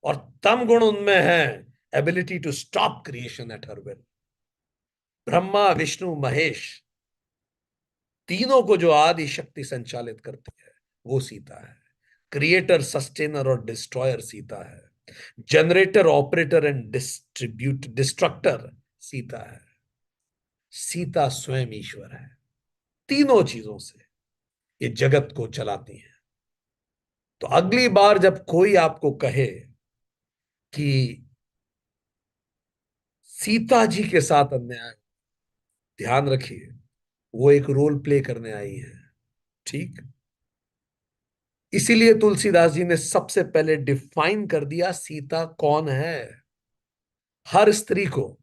और तम गुण उनमें है, ability to stop creation at her will. Brahma Vishnu Mahesh, तीनों को जो आदि शक्ति संचालित करती है, वो सीता है। क्रिएटर, सस्टेनर और डिस्ट्रॉयर सीता है। Generator, operator and destructor Sita है। सीता स्वयं ईश्वर है। तीनों चीजों से ये जगत को चलाती है। तो अगली बार जब कोई आपको कहे कि सीता जी के साथ अन्याय, ध्यान रखिए, वो एक रोल प्ले करने आई है। ठीक। इसीलिए तुलसीदास जी ने सबसे पहले डिफाइन कर दिया सीता कौन है। हर स्त्री को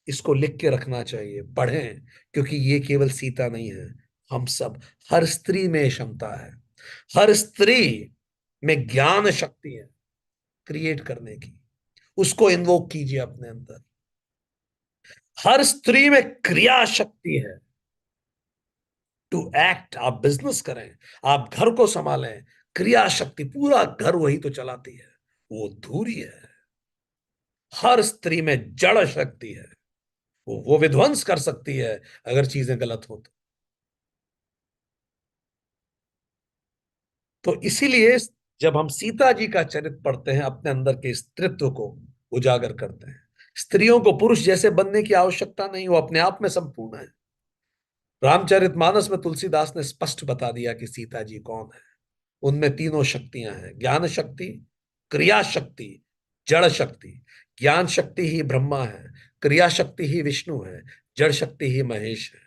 इसको लिख के रखना चाहिए, पढ़ें, क्योंकि ये केवल सीता नहीं है, हम सब, हर स्त्री में क्षमता है, हर स्त्री में ज्ञान शक्ति है क्रिएट करने की, उसको इन्वोक कीजिए अपने अंदर। हर स्त्री में क्रिया शक्ति है टू एक्ट। आप बिजनेस करें, आप घर को संभालें, क्रिया शक्ति, पूरा घर वही तो चलाती है, वो धुरी है। हर स्त्री में जड़ शक्ति है, वो विध्वंस कर सकती है अगर चीजें गलत हो तो इसीलिए जब हम सीता जी का चरित्र पढ़ते हैं, अपने अंदर के स्त्रीत्व को उजागर करते हैं। स्त्रियों को पुरुष जैसे बनने की आवश्यकता नहीं, वो अपने आप में संपूर्ण है। रामचरितमानस में तुलसीदास ने स्पष्ट बता दिया कि सीता जी कौन है। उनमें तीनों शक्तियां हैं, ज्ञान शक्ति, क्रिया शक्ति, जड़ शक्ति। ज्ञान शक्ति ही ब्रह्मा है, क्रिया शक्ति ही विष्णु है, जड़ शक्ति ही महेश है।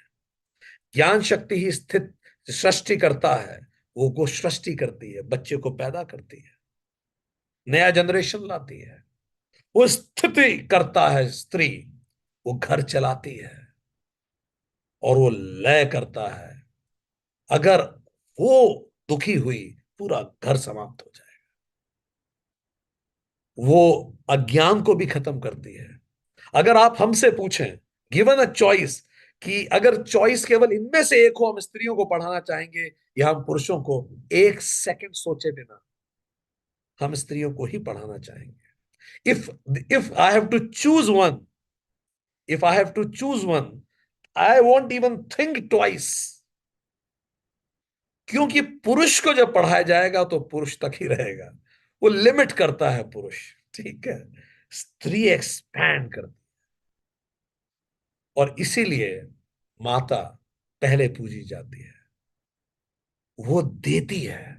ज्ञान शक्ति ही स्थित सृष्टि करता है, वो सृष्टि करती है, बच्चे को पैदा करती है, नया जनरेशन लाती है। वो स्थिति करता है स्त्री, वो घर चलाती है, और वो लय करता है। अगर वो दुखी हुई, पूरा घर समाप्त हो जाएगा। वो अज्ञान को भी खत्म करती है। अगर आप हमसे पूछें, गिवन अ चॉइस, कि अगर चॉइस केवल इनमें से एक हो, हम स्त्रियों को पढ़ाना चाहेंगे या हम पुरुषों को, एक सेकंड सोचे बिना हम स्त्रियों को ही पढ़ाना चाहेंगे। If I have to choose one, if I have to choose one, I won't even think twice. क्योंकि पुरुष को जब पढ़ाया जाएगा तो पुरुष तक ही रहेगा, वो लिमिट करता है पुरुष। ठीक है, स्त्री एक्सपैंड करती, और इसीलिए माता पहले पूजी जाती है, वो देती है,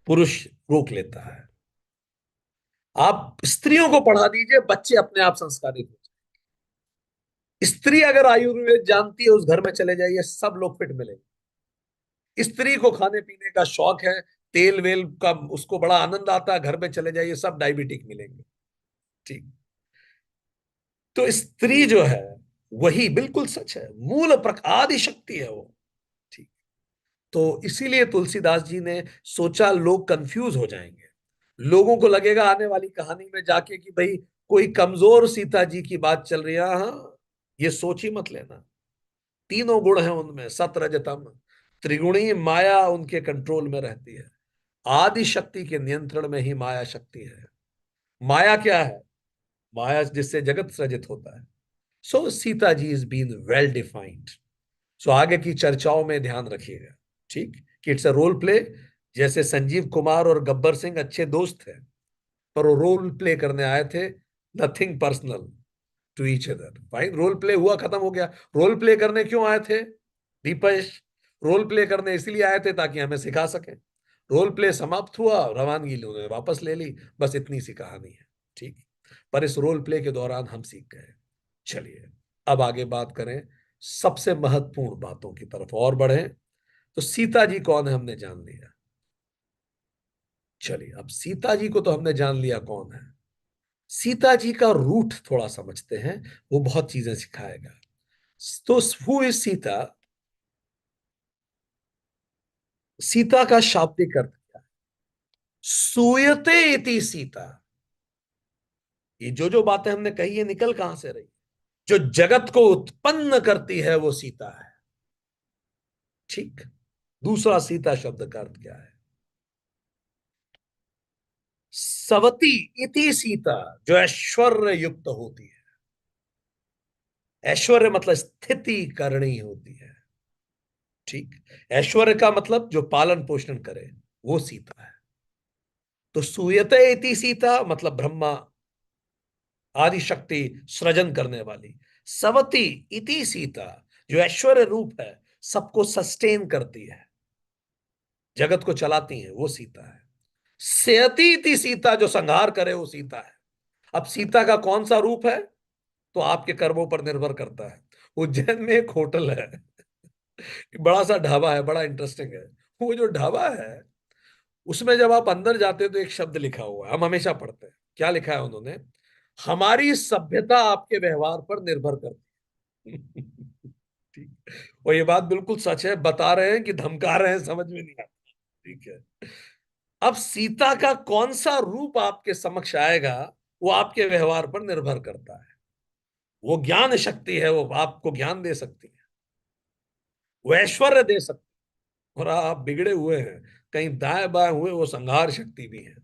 पुरुष रोक लेता है। आप स्त्रियों को पढ़ा दीजिए, बच्चे अपने आप संस्कारित हो जाए। स्त्री अगर आयुर्वेद जानती है, उस घर में चले जाइए, सब लोग फिट मिलेंगे। स्त्री को खाने पीने का शौक है, तेल वेल का उसको बड़ा आनंद आता है, घर में चले जाइए सब डायबिटिक मिलेंगे। ठीक। तो स्त्री जो है, वही बिल्कुल सच है, मूल आदि शक्ति है वो। ठीक। तो इसीलिए तुलसीदास जी ने सोचा लोग कंफ्यूज हो जाएंगे, लोगों को लगेगा आने वाली कहानी में जाके कि भाई कोई कमजोर सीता जी की बात चल रही है। हाँ, ये सोच ही मत लेना। तीनों गुण हैं उनमें, सत रज तम, त्रिगुणी माया उनके कंट्रोल में रहती है। आदि शक्ति के नियंत्रण में ही माया शक्ति है। माया क्या है? माया जिससे जगत सृजित होता है। सो Sita ji is been well defined. सो आगे की चर्चाओं में ध्यान रखिएगा, ठीक, कि इट्स अ रोल प्ले। जैसे संजीव कुमार और गब्बर सिंह अच्छे दोस्त थे, पर वो रोल प्ले करने आए थे, nothing personal to each other. भाई रोल प्ले हुआ, खत्म हो गया। रोल प्ले करने क्यों आए थे दीपेश? रोल प्ले करने इसलिए आए थे ताकि हमें सिखा सके। रोल प्ले समाप्त हुआ, रवानगी उन्होंने वापस ले ली, बस इतनी सी कहानी है। ठीक। पर इस रोल प्ले के दौरान हम सीख गए। चलिए अब आगे बात करें, सबसे महत्वपूर्ण बातों की तरफ और बढ़े। तो सीता जी कौन है हमने जान लिया। चलिए अब सीता जी को तो हमने जान लिया कौन है, सीता जी का रूट थोड़ा समझते हैं, वो बहुत चीजें सिखाएगा। तो हु इज सीता? सीता का शाब्दिक अर्थ क्या है? सूयते इति सीता। ये जो बातें हमने कही है, निकल कहां से रही? जो जगत को उत्पन्न करती है वो सीता है। ठीक। दूसरा सीता शब्द का अर्थ क्या है? सवती इति सीता, जो ऐश्वर्य युक्त होती है। ऐश्वर्य मतलब स्थिति करनी होती है। ठीक। ऐश्वर्य का मतलब जो पालन पोषण करे, वो सीता है। तो सूयते इति सीता मतलब ब्रह्मा आदि शक्ति सृजन करने वाली। सवती इति सीता, जो ऐश्वर्य रूप है, सबको सस्टेन करती है, जगत को चलाती है, वो सीता है। सेयति इति सीता, जो संहार करे वो सीता है। अब सीता का कौन सा रूप है तो आपके कर्मों पर निर्भर करता है। उज्जैन में एक होटल है, बड़ा सा ढाबा है, बड़ा इंटरेस्टिंग है। वो जो ढाबा है उसमें जब आप अंदर जाते हो तो एक शब्द लिखा हुआ है, हम हमेशा पढ़ते हैं। क्या लिखा है उन्होंने? हमारी सभ्यता आपके व्यवहार पर निर्भर करती है। ठीक। और ये बात बिल्कुल सच है, बता रहे हैं कि धमका रहे हैं समझ में नहीं आता। ठीक है। अब सीता का कौन सा रूप आपके समक्ष आएगा वो आपके व्यवहार पर निर्भर करता है। वो ज्ञान शक्ति है, वो आपको ज्ञान दे सकती है, वो ऐश्वर्य दे सकती है। और आप बिगड़े हुए हैं, कहीं दाएं बाएं हुए, वो संहार शक्ति भी है।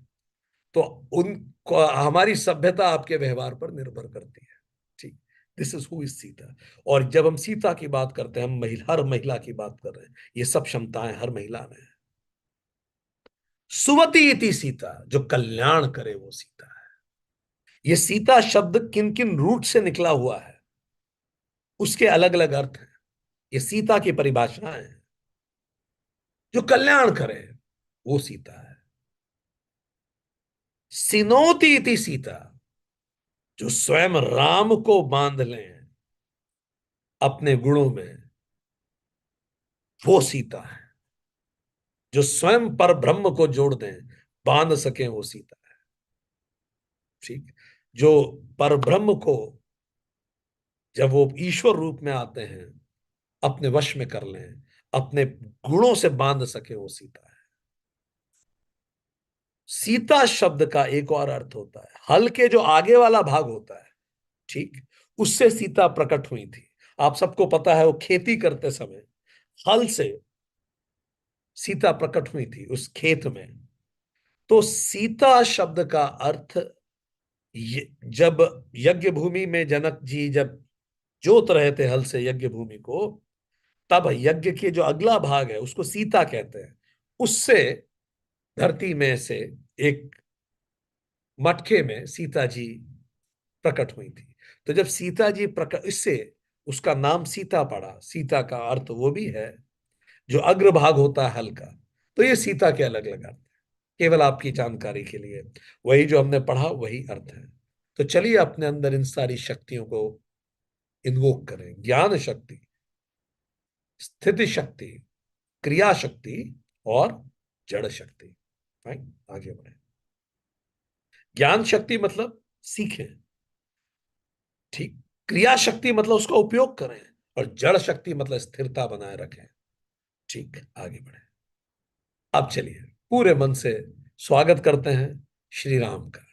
तो उन हमारी सभ्यता आपके व्यवहार पर निर्भर करती है। ठीक। This is who is Sita. और जब हम सीता की बात करते हैं, हम महिला, हर महिला की बात कर रहे हैं। ये सब क्षमताएं हर महिला में है। सुवती इति सीता, जो कल्याण करे वो सीता है। ये सीता शब्द किन किन रूट से निकला हुआ है उसके अलग अलग अर्थ हैं। ये सीता की परिभाषाएं हैं। जो कल्याण करे वो सीता है। सिनोति इति सीता, जो स्वयं राम को बांध लें अपने गुणों में, वो सीता है। जो स्वयं पर ब्रह्म को जोड़ दें, बांध सके, वो सीता है। ठीक। जो पर ब्रह्म को जब वो ईश्वर रूप में आते हैं अपने वश में कर लें, अपने गुणों से बांध सके, वो सीता है। सीता शब्द का एक और अर्थ होता है, हल के जो आगे वाला भाग होता है, ठीक, उससे सीता प्रकट हुई थी। आप सबको पता है वो खेती करते समय हल से सीता प्रकट हुई थी उस खेत में। तो सीता शब्द का अर्थ, जब यज्ञ भूमि में जनक जी जब जोत रहे थे हल से यज्ञ भूमि को, तब यज्ञ के जो अगला भाग है उसको सीता कहते हैं। उससे धरती में से एक मटके में सीता जी प्रकट हुई थी। तो जब सीता जी प्रकट, इससे उसका नाम सीता पड़ा। सीता का अर्थ वो भी है जो अग्रभाग होता है हल का। तो ये सीता के अलग अलग अर्थ है, केवल आपकी जानकारी के लिए। वही जो हमने पढ़ा वही अर्थ है। तो चलिए अपने अंदर इन सारी शक्तियों को इन्वोक करें। ज्ञान शक्ति, स्थिति शक्ति, क्रिया शक्ति और जड़ शक्ति। फाइन, आगे बढ़े। ज्ञान शक्ति मतलब सीखें। ठीक। क्रिया शक्ति मतलब उसका उपयोग करें। और जड़ शक्ति मतलब स्थिरता बनाए रखें। ठीक, आगे बढ़े। अब चलिए पूरे मन से स्वागत करते हैं श्री राम का।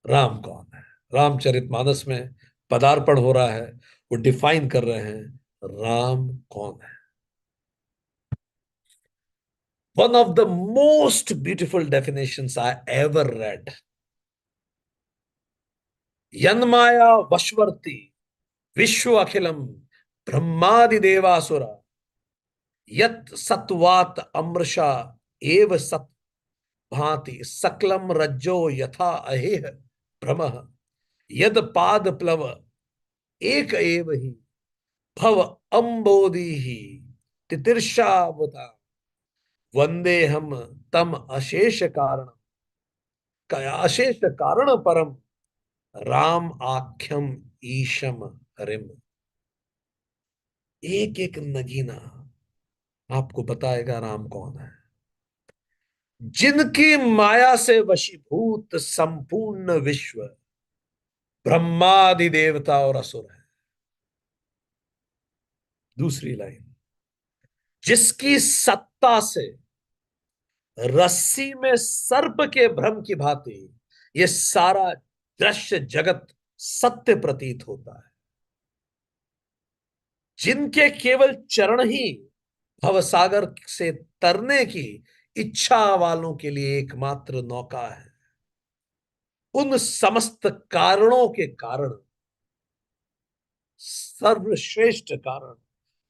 राम कौन है? रामचरितमानस में पदार्पण हो रहा है, वो डिफाइन कर रहे हैं राम कौन है। One of the most beautiful definitions I ever read, यन्माया वशवर्ती विश्व अखिलम ब्रह्मादि देवासुरा यत सत्वात अमृषा एव सत भांति सकलम रज्जो यथा अहेह भ्रमः यद पाद प्लव एक एव ही भव अम्बोधि ही तितिर्षावता वंदे हम तम अशेष कारण अशेष कारण परम राम आख्यम ईशम हरिम। एक एक नगीना आपको बताएगा राम कौन है। जिनकी माया से वशीभूत संपूर्ण विश्व, ब्रह्मादि देवता और असुर है। दूसरी लाइन, जिसकी सत्ता से रस्सी में सर्प के भ्रम की भांति ये सारा दृश्य जगत सत्य प्रतीत होता है। जिनके केवल चरण ही भवसागर से तरने की इच्छा वालों के लिए एकमात्र नौका है। उन समस्त कारणों के कारण, सर्वश्रेष्ठ कारण,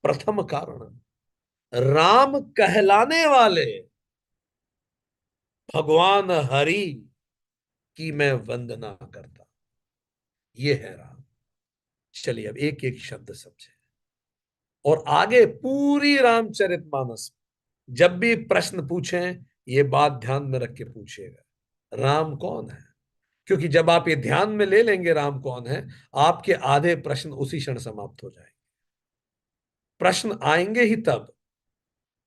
प्रथम कारण, राम कहलाने वाले भगवान हरि की मैं वंदना करता। ये है राम। चलिए अब एक एक शब्द समझे और आगे पूरी रामचरितमानस जब भी प्रश्न पूछें ये बात ध्यान में रख के पूछिएगा, राम कौन है। क्योंकि जब आप ये ध्यान में ले लेंगे राम कौन है, आपके आधे प्रश्न उसी क्षण समाप्त हो जाएंगे। प्रश्न आएंगे ही तब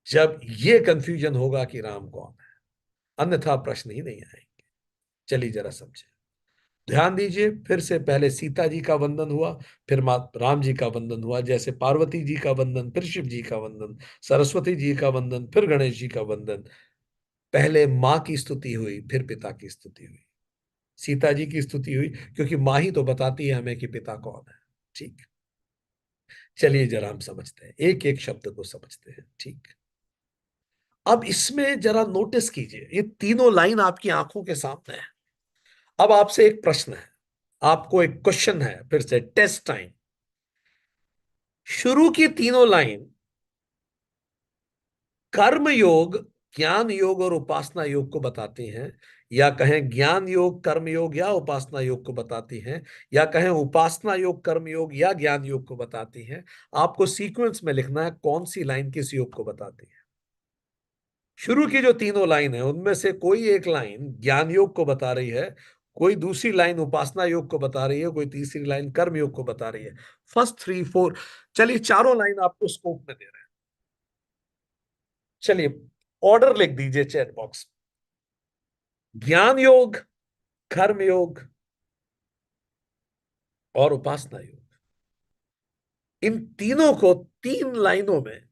जब ये कंफ्यूजन होगा कि राम कौन है, अन्यथा प्रश्न ही नहीं आएंगे। चलिए जरा समझे, ध्यान दीजिए। फिर से पहले सीता जी का वंदन हुआ, फिर राम जी का वंदन हुआ, जैसे पार्वती जी का वंदन, फिर शिव जी का वंदन, सरस्वती जी का वंदन, फिर गणेश जी का वंदन। पहले माँ की स्तुति हुई, फिर पिता की स्तुति हुई। सीता जी की स्तुति हुई क्योंकि माँ ही तो बताती है हमें कि पिता कौन है। ठीक, चलिए जरा हम समझते हैं, एक एक शब्द को समझते हैं। ठीक, अब इसमें जरा नोटिस कीजिए, ये तीनों लाइन आपकी आंखों के सामने है। अब आपसे एक प्रश्न है, आपको एक क्वेश्चन है, फिर से टेस्ट टाइम। शुरू की तीनों लाइन कर्म योग, ज्ञान योग और उपासना योग को बताती हैं, या कहें ज्ञान योग कर्म योग या उपासना योग को बताती हैं, या कहें उपासना योग कर्म योग या ज्ञान योग को बताती हैं। आपको सीक्वेंस में लिखना है कौन सी लाइन किस योग को बताती है। शुरू की जो तीनों लाइन है उनमें से कोई एक लाइन ज्ञान योग को बता रही है, कोई दूसरी लाइन उपासना योग को बता रही है, कोई तीसरी लाइन कर्म योग को बता रही है। फर्स्ट थ्री फोर, चलिए चारों लाइन आपको स्कोप में दे रहे हैं। चलिए ऑर्डर लिख दीजिए चैट बॉक्स। ज्ञान योग, कर्म योग और उपासना योग, इन तीनों को तीन लाइनों में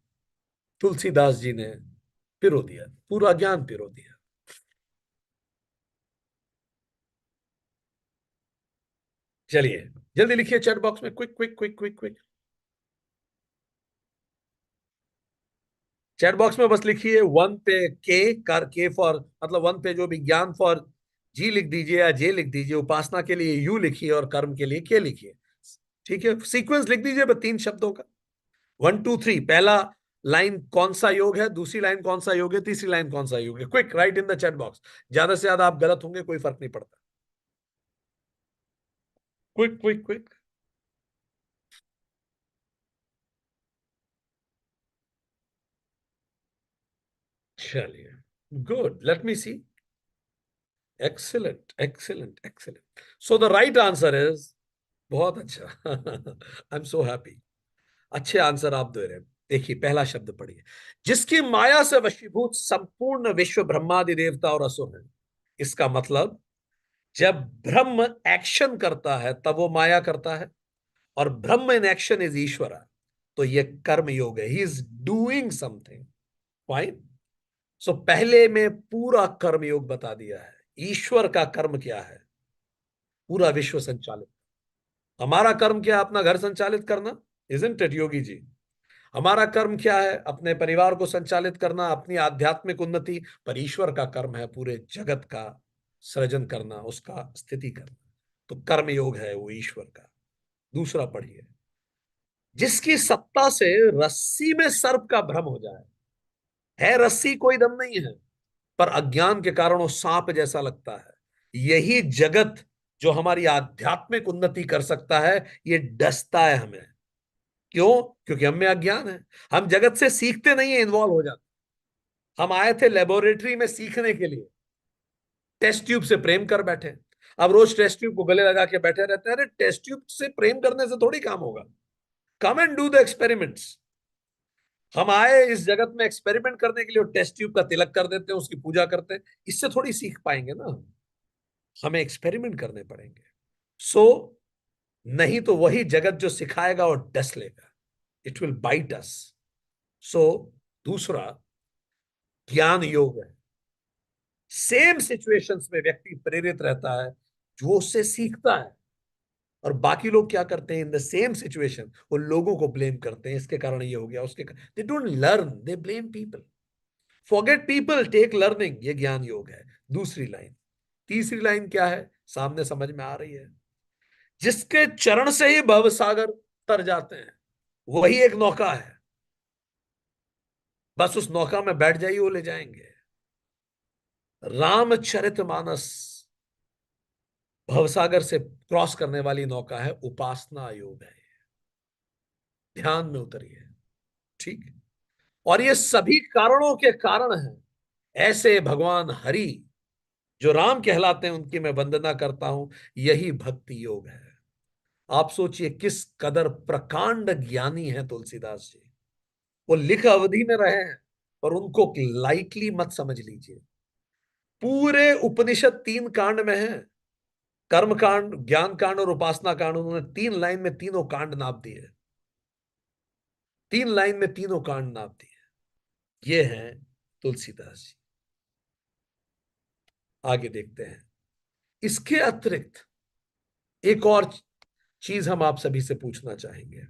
तुलसीदास जी ने पिरो दिया, पूरा ज्ञान पिरो दिया। चलिए जल्दी लिखिए चैट बॉक्स में, quick quick quick quick quick. Chat box में बस लिखिए वन पे के, कर के फॉर मतलब वन पे जो भी, ज्ञान फॉर जी लिख दीजिए या जे लिख दीजिए, उपासना के लिए यू लिखिए और कर्म के लिए के लिखिए। ठीक है, सीक्वेंस लिख दीजिए बस तीन शब्दों का, 1 2 3। पहला लाइन कौन सा योग है, दूसरी लाइन कौन सा योग है, तीसरी लाइन कौन सा योग है। Quick right in the chat box. ज्यादा से ज्यादा आप गलत होंगे, कोई फर्क नहीं पड़ता। Quick quick quick. चलिए, good, let me see. Excellent excellent excellent. So the right answer is, बहुत अच्छा आई एम सो हैप्पी, अच्छे आंसर आप दे रहे हैं। देखिए पहला शब्द पढ़िए, जिसकी माया से वशीभूत संपूर्ण विश्व ब्रह्मादि देवता और असुर है। इसका मतलब, जब ब्रह्म एक्शन करता है तब वो माया करता है, और ब्रह्म इन एक्शन इज ईश्वर। तो ये कर्म योग है, he is doing something. Fine. So पहले में पूरा कर्म योग बता दिया है। ईश्वर का कर्म क्या है, पूरा विश्व संचालित। हमारा कर्म क्या है, अपना घर संचालित करना, इजंट इट योगी जी। हमारा कर्म क्या है, अपने परिवार को संचालित करना, अपनी आध्यात्मिक उन्नति। पर ईश्वर का कर्म है पूरे जगत का सृजन करना, उसका स्थिति करना। तो कर्म योग है वो ईश्वर का। दूसरा पढ़िए, जिसकी सत्ता से रस्सी में सर्प का भ्रम हो जाए। है रस्सी, कोई दम नहीं है, पर अज्ञान के कारण वो सांप जैसा लगता है। यही जगत जो हमारी आध्यात्मिक उन्नति कर सकता है, ये डसता है हमें। क्यों? क्योंकि हम में अज्ञान है। हम जगत से सीखते नहीं है, इन्वॉल्व हो जाते। हम आए थे लेबोरेटरी में सीखने के लिए, टेस्ट ट्यूब से प्रेम कर बैठे। अब रोज टेस्ट ट्यूब को गले लगा के बैठे रहते हैं। अरे टेस्ट ट्यूब से प्रेम करने से थोड़ी काम होगा। Come and do the experiments. हम आए इस जगत में एक्सपेरिमेंट करने के लिए, टेस्ट ट्यूब का तिलक कर देते हैं, उसकी पूजा करते हैं। इससे थोड़ी सीख पाएंगे ना, हमें एक्सपेरिमेंट करने पड़ेंगे। सो नहीं तो वही जगत जो सिखाएगा और डस लेगा, इट विल बाइट अस। सो दूसरा ज्ञान योग है। सेम सिचुएशंस में व्यक्ति प्रेरित रहता है, जो उससे सीखता है। और बाकी लोग क्या करते हैं, इन द सेम सिचुएशन वो लोगों को ब्लेम करते हैं, इसके कारण ये हो गया, उसके कारण। They don't learn, they blame people. Forget people, take learning, ये ज्ञान योग है। दूसरी लाइन। तीसरी लाइन क्या है, सामने समझ में आ रही है, जिसके चरण से ही भव सागर तर जाते हैं, वही एक नौका है। बस उस नौका में बैठ जाइए, वो ले जाएंगे। रामचरितमानस भवसागर से क्रॉस करने वाली नौका है, उपासना योग है। ध्यान में उतरिए। ठीक। और ये सभी कारणों के कारण है। ऐसे भगवान हरि जो राम कहलाते हैं उनकी मैं वंदना करता हूं। यही भक्ति योग है। आप सोचिए किस कदर प्रकांड ज्ञानी है तुलसीदास जी। वो लिख अवधि में रहे हैं, पर उनको लाइटली मत समझ लीजिए। पूरे उपनिषद 3 कांड में है। कर्म कांड, ज्ञान कांड और उपासना कांड, उन्होंने 3 लाइन में तीनों कांड नाप दिए। 3 लाइन में तीनों कांड नाप दिए। ये हैं तुलसीदास जी। आगे देखते हैं। इसके अतिरिक्त एक और चीज हम आप सभी से पूछना चाहेंगे।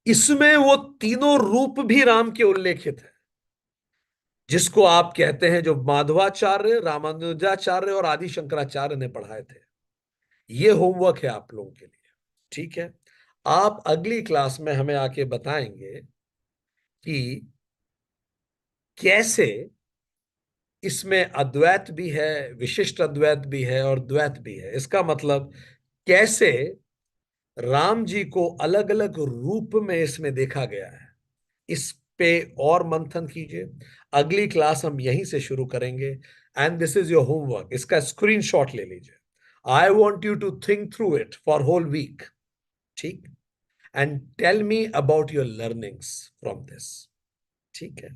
इसमें वो तीनों रूप भी राम के उल्लेखित है, जिसको आप कहते हैं, जो माधवाचार्य, रामानुजाचार्य और आदि शंकराचार्य ने पढ़ाए थे। ये होमवर्क है आप लोगों के लिए। ठीक है। आप अगली क्लास में हमें आके बताएंगे कि कैसे इसमें अद्वैत भी है, विशिष्ट अद्वैत भी है और द्वैत भी है। इसका मतलब कैसे राम जी को अलग अलग रूप में इसमें देखा गया है। इस पे और मंथन कीजिए। अगली क्लास हम यहीं से शुरू करेंगे। And this is your homework. इसका स्क्रीनशॉट ले लीजिए। I want you to think through it for whole week. ठीक। And tell me about your learnings from this. ठीक है।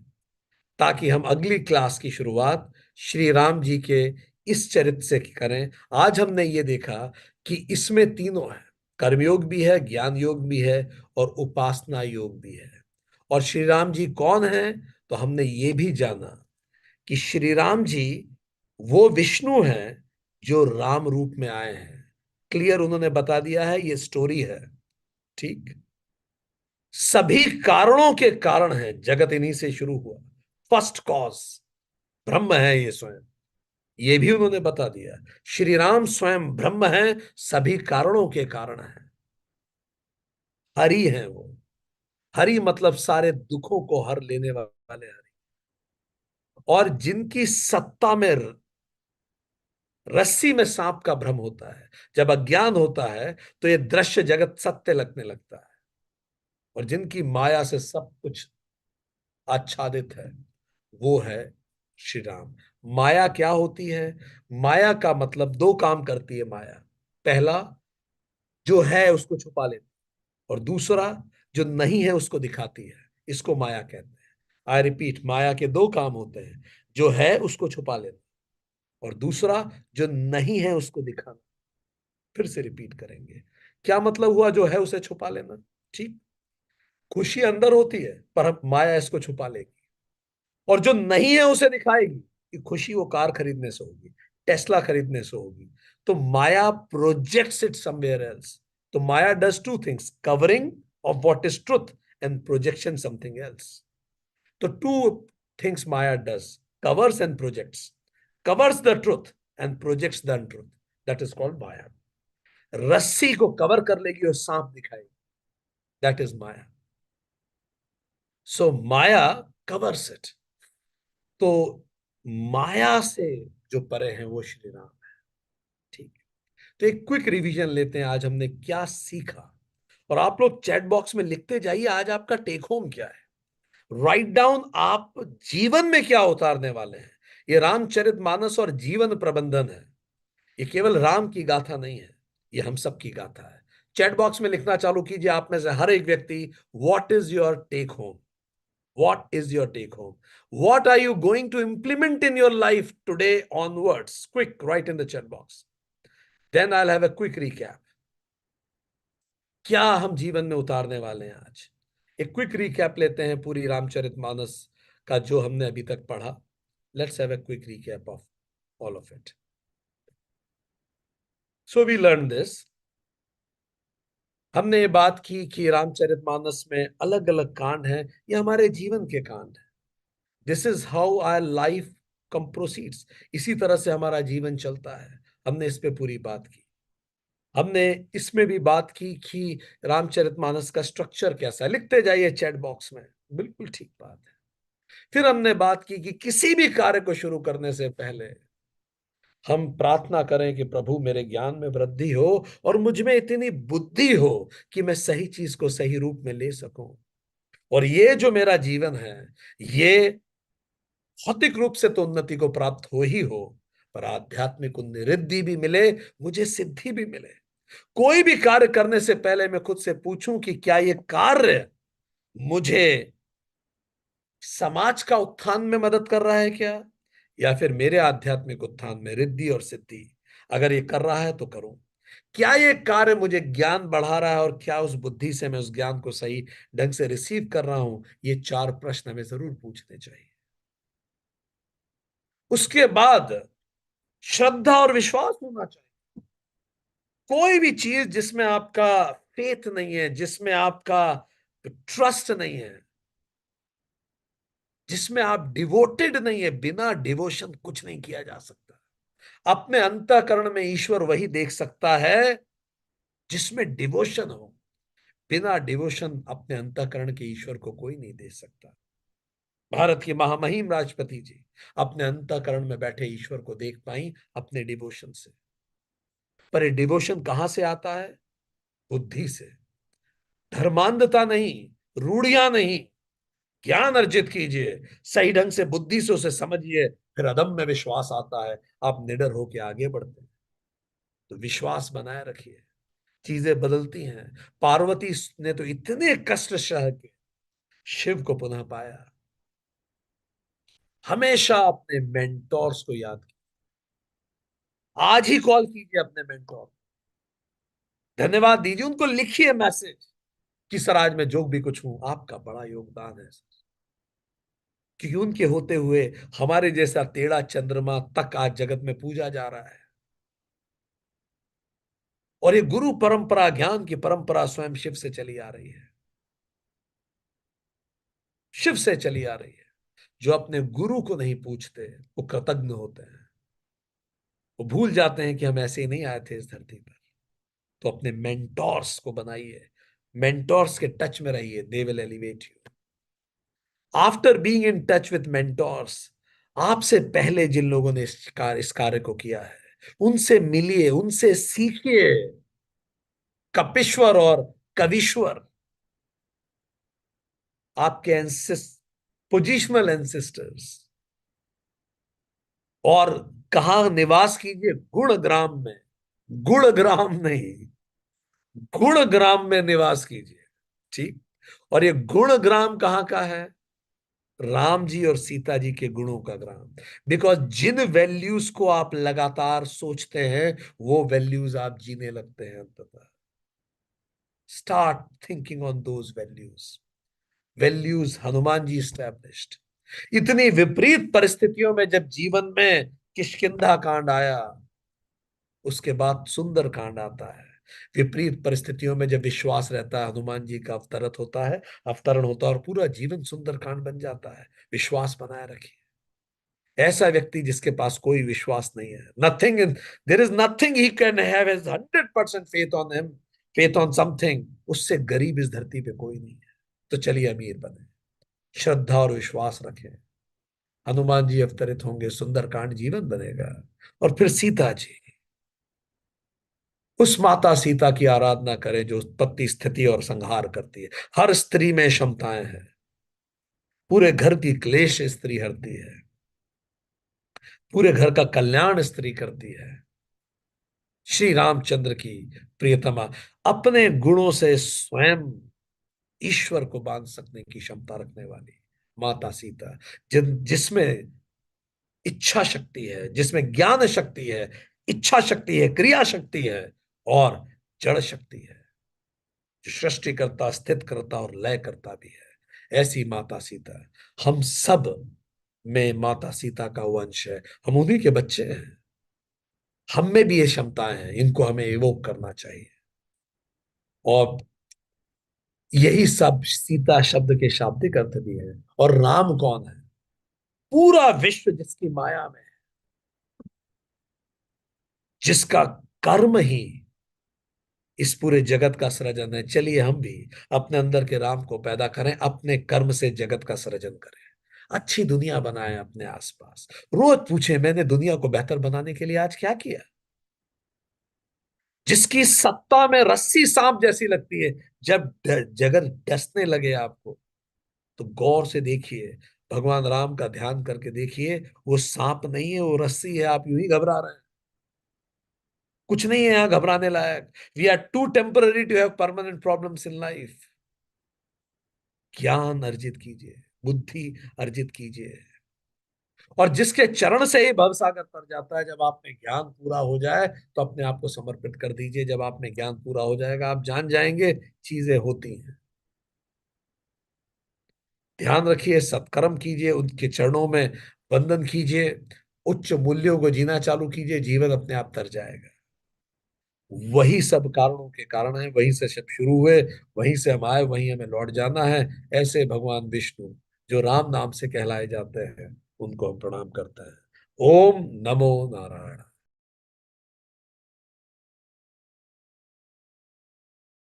ताकि हम अगली क्लास की शुरुआत श्री राम जी के इस चरित्र से करें। आज हमने ये देखा कि इसमें तीनों है। कर्मयोग भी है, ज्ञान योग भी है और उपासना योग भी है। और श्री राम जी कौन है? तो हमने ये भी जाना कि श्री राम जी वो विष्णु हैं जो राम रूप में आए हैं। क्लियर उन्होंने बता दिया है, ये स्टोरी है। ठीक। सभी कारणों के कारण है, जगत इन्हीं से शुरू हुआ। फर्स्ट कॉज ब्रह्म है ये स्वयं। ये भी उन्होंने बता दिया। श्री राम स्वयं ब्रह्म है, सभी कारणों के कारण है। हरि हैं वो। हरि मतलब सारे दुखों को हर लेने वाले हरि। और जिनकी सत्ता में रस्सी में सांप का भ्रम होता है, जब अज्ञान होता है तो ये दृश्य जगत सत्य लगने लगता है। और जिनकी माया से सब कुछ आच्छादित है, वो है श्री राम। माया क्या होती है? माया का मतलब दो काम करती है माया। पहला, जो है उसको छुपा लेती, और दूसरा, जो नहीं है उसको दिखाती है। इसको माया कहते हैं। आई रिपीट, माया के दो काम होते हैं। जो है उसको छुपा लेना, और दूसरा, जो नहीं है उसको दिखाना। फिर से रिपीट करेंगे। क्या मतलब हुआ जो है उसे छुपा लेना? ठीक। खुशी अंदर होती है, पर माया इसको छुपा लेगी। और जो नहीं है उसे दिखाएगी। कि खुशी वो कार खरीदने से होगी, टेस्ला खरीदने से होगी। तो maya projects it somewhere else. तो maya does two things, covering of what is truth and projection something else. तो two things maya does, covers and projects. Covers the truth and projects the untruth. That is called maya. रस्सी को cover कर लेगी और सांप दिखाएगी। That is maya. So maya covers it. तो माया से जो परे हैं वो श्री राम है। ठीक। तो एक क्विक रिवीजन लेते हैं, आज हमने क्या सीखा। और आप लोग चैट बॉक्स में लिखते जाइए आज आपका टेक होम क्या है। राइट डाउन आप जीवन में क्या उतारने वाले हैं। ये रामचरितमानस और जीवन प्रबंधन है। ये केवल राम की गाथा नहीं है, ये हम सब की गाथा है। चैट बॉक्स में लिखना चालू कीजिए आप में से हर एक व्यक्ति, what is your take home? What is your take home? What are you going to implement in your life today onwards? Quick, write in the chat box. Then I'll have a quick recap. क्या हम जीवन में उतारने वाले हैं आज? एक quick recap लेते हैं पूरी रामचरितमानस का जो हमने अभी तक पढ़ा। Let's have a quick recap of all of it. So we learned this. हमने ये बात की कि रामचरितमानस में अलग अलग कांड हैं, ये हमारे जीवन के कांड हैं। This is how our life come proceeds. इसी तरह से हमारा जीवन चलता है। हमने इस पे पूरी बात की। हमने इसमें भी बात की कि रामचरितमानस का स्ट्रक्चर कैसा है। लिखते जाइए चैट बॉक्स में, बिल्कुल ठीक बात है। फिर हमने बात की कि किसी भी कार्य को शुरू करने से पहले हम प्रार्थना करें कि प्रभु मेरे ज्ञान में वृद्धि हो और मुझ में इतनी बुद्धि हो कि मैं सही चीज को सही रूप में ले सकूं। और ये जो मेरा जीवन है, ये भौतिक रूप से तो उन्नति को प्राप्त हो ही हो, पर आध्यात्मिक उन्हें रिद्धि भी मिले, मुझे सिद्धि भी मिले। कोई भी कार्य करने से पहले मैं खुद से पूछूं कि क्या ये कार्य मुझे समाज का उत्थान में मदद कर रहा है क्या, या फिर मेरे आध्यात्मिक उत्थान में रिद्धि और सिद्धि। अगर ये कर रहा है तो करूं। क्या ये कार्य मुझे ज्ञान बढ़ा रहा है, और क्या उस बुद्धि से मैं उस ज्ञान को सही ढंग से रिसीव कर रहा हूं। ये चार प्रश्न हमें जरूर पूछने चाहिए। उसके बाद श्रद्धा और विश्वास होना चाहिए। कोई भी चीज जिसमें आपका फेथ नहीं है, जिसमें आपका ट्रस्ट नहीं है, जिसमें आप डिवोटेड नहीं है, बिना डिवोशन कुछ नहीं किया जा सकता। अपने अंतःकरण में ईश्वर वही देख सकता है जिसमें डिवोशन हो। बिना डिवोशन अपने अंतःकरण के ईश्वर को कोई नहीं देख सकता। भारत की महामहिम राष्ट्रपति जी अपने अंतःकरण में बैठे ईश्वर को देख पाई अपने डिवोशन से। पर ये डिवोशन कहां से आता है? बुद्धि से। धर्मांधता नहीं, रूढ़ियां नहीं, ज्ञान अर्जित कीजिए, सही ढंग से बुद्धि से उसे समझिए, फिर अदम्य विश्वास आता है। आप निडर होकर आगे बढ़ते हैं। तो विश्वास बनाए रखिए, चीजें बदलती हैं। पार्वती ने तो इतने कष्ट सह के शिव को पुनः पाया। हमेशा अपने मेंटोर्स को याद कीजिए। आज ही कॉल कीजिए अपने मेंटोर, धन्यवाद दीजिए उनको, लिखिए मैसेज कि सर आज मैं जो भी कुछ हूं आपका बड़ा योगदान है। क्योंकि उनके होते हुए हमारे जैसा टेढ़ा चंद्रमा तक आज जगत में पूजा जा रहा है। और ये गुरु परंपरा, ज्ञान की परंपरा स्वयं शिव से चली आ रही है। शिव से चली आ रही है। जो अपने गुरु को नहीं पूछते वो कृतज्ञ होते हैं। वो भूल जाते हैं कि हम ऐसे ही नहीं आए थे इस धरती पर। तो अपने मेंटोर्स को बनाइए, मेंटोर्स के टच में रहिए, they will elevate you. After being in touch with mentors, आपसे पहले जिन लोगों ने इस कार्य को किया है उनसे मिलिए, उनसे सीखिए। कपिश्वर और कविश्वर आपके पोजिशनल एंसेस्टर्स। और कहा निवास कीजिए? गुणग्राम में। गुणग्राम नहीं, गुणग्राम में निवास कीजिए। ठीक। और ये गुणग्राम कहां का है? राम जी और सीता जी के गुणों का ग्राम। बिकॉज जिन वैल्यूज को आप लगातार सोचते हैं वो वैल्यूज आप जीने लगते हैं अंततः। Start thinking on those values. Values Hanuman ji established. इतनी विपरीत परिस्थितियों में जब जीवन में किष्किंधा कांड आया, उसके बाद सुंदर कांड आता है। विपरीत परिस्थितियों में जब विश्वास रहता है, हनुमान जी का अवतरण होता है और पूरा जीवन सुंदर कांड बन जाता है। विश्वास बनाए रखिए। ऐसा व्यक्ति जिसके पास कोई विश्वास नहीं है, nothing in, there is nothing he can have his 100% faith on him, faith on something, उससे गरीब इस धरती पे कोई नहीं है। तो चलिए अमीर बने, श्रद्धा और विश्वास रखें। हनुमान जी अवतरित होंगे, सुंदरकांड जीवन बनेगा। और फिर सीता जी, उस माता सीता की आराधना करें जो उत्पत्ति, स्थिति और संहार करती है। हर स्त्री में क्षमताएं हैं। पूरे घर की क्लेश स्त्री हरती है। पूरे घर का कल्याण स्त्री करती है। श्री रामचंद्र की प्रियतमा, अपने गुणों से स्वयं ईश्वर को बांध सकने की क्षमता रखने वाली माता सीता, जिसमें इच्छा शक्ति है, जिसमें ज्ञान शक्ति है, इच्छा शक्ति है, क्रिया शक्ति है और जड़ शक्ति है, जो सृष्टि करता, स्थित करता और लय करता भी है। ऐसी माता सीता, हम सब में माता सीता का वंश है। हम उन्हीं के बच्चे हैं। हम में भी ये क्षमताएं हैं, इनको हमें इवोक करना चाहिए। और यही सब सीता शब्द के शाब्दिक अर्थ भी है। और राम कौन है? पूरा विश्व जिसकी माया में है, जिसका कर्म ही इस पूरे जगत का सृजन है। चलिए हम भी अपने अंदर के राम को पैदा करें, अपने कर्म से जगत का सृजन करें, अच्छी दुनिया बनाएं अपने आसपास। रोज पूछें मैंने दुनिया को बेहतर बनाने के लिए आज क्या किया। जिसकी सत्ता में रस्सी सांप जैसी लगती है, जब जगत डसने लगे आपको, तो गौर से देखिए भगवान राम का ध्यान करके देखिए, वो सांप नहीं है, वो रस्सी है, आप यूं ही घबरा रहे हैं। कुछ नहीं है यहां घबराने लायक। We are too temporary to have permanent problems in life. ज्ञान अर्जित कीजिए, बुद्धि अर्जित कीजिए। और जिसके चरण से ही भवसागर तर जाता है, जब आप में ज्ञान पूरा हो जाए तो अपने आप को समर्पित कर दीजिए। जब आप में ज्ञान पूरा हो जाएगा, आप जान जाएंगे चीजें होती हैं। ध्यान रखिए, सत्कर्म कीजिए, उनके चरणों में वंदन कीजिए, उच्च मूल्यों को जीना चालू कीजिए, जीवन अपने आप तर जाएगा। वही सब कारणों के कारण है, वहीं से सब शुरू हुए, वहीं से हम आए, वहीं हमें लौट जाना है। ऐसे भगवान विष्णु जो राम नाम से कहलाए जाते हैं, उनको हम प्रणाम करते हैं। ओम नमो नारायण।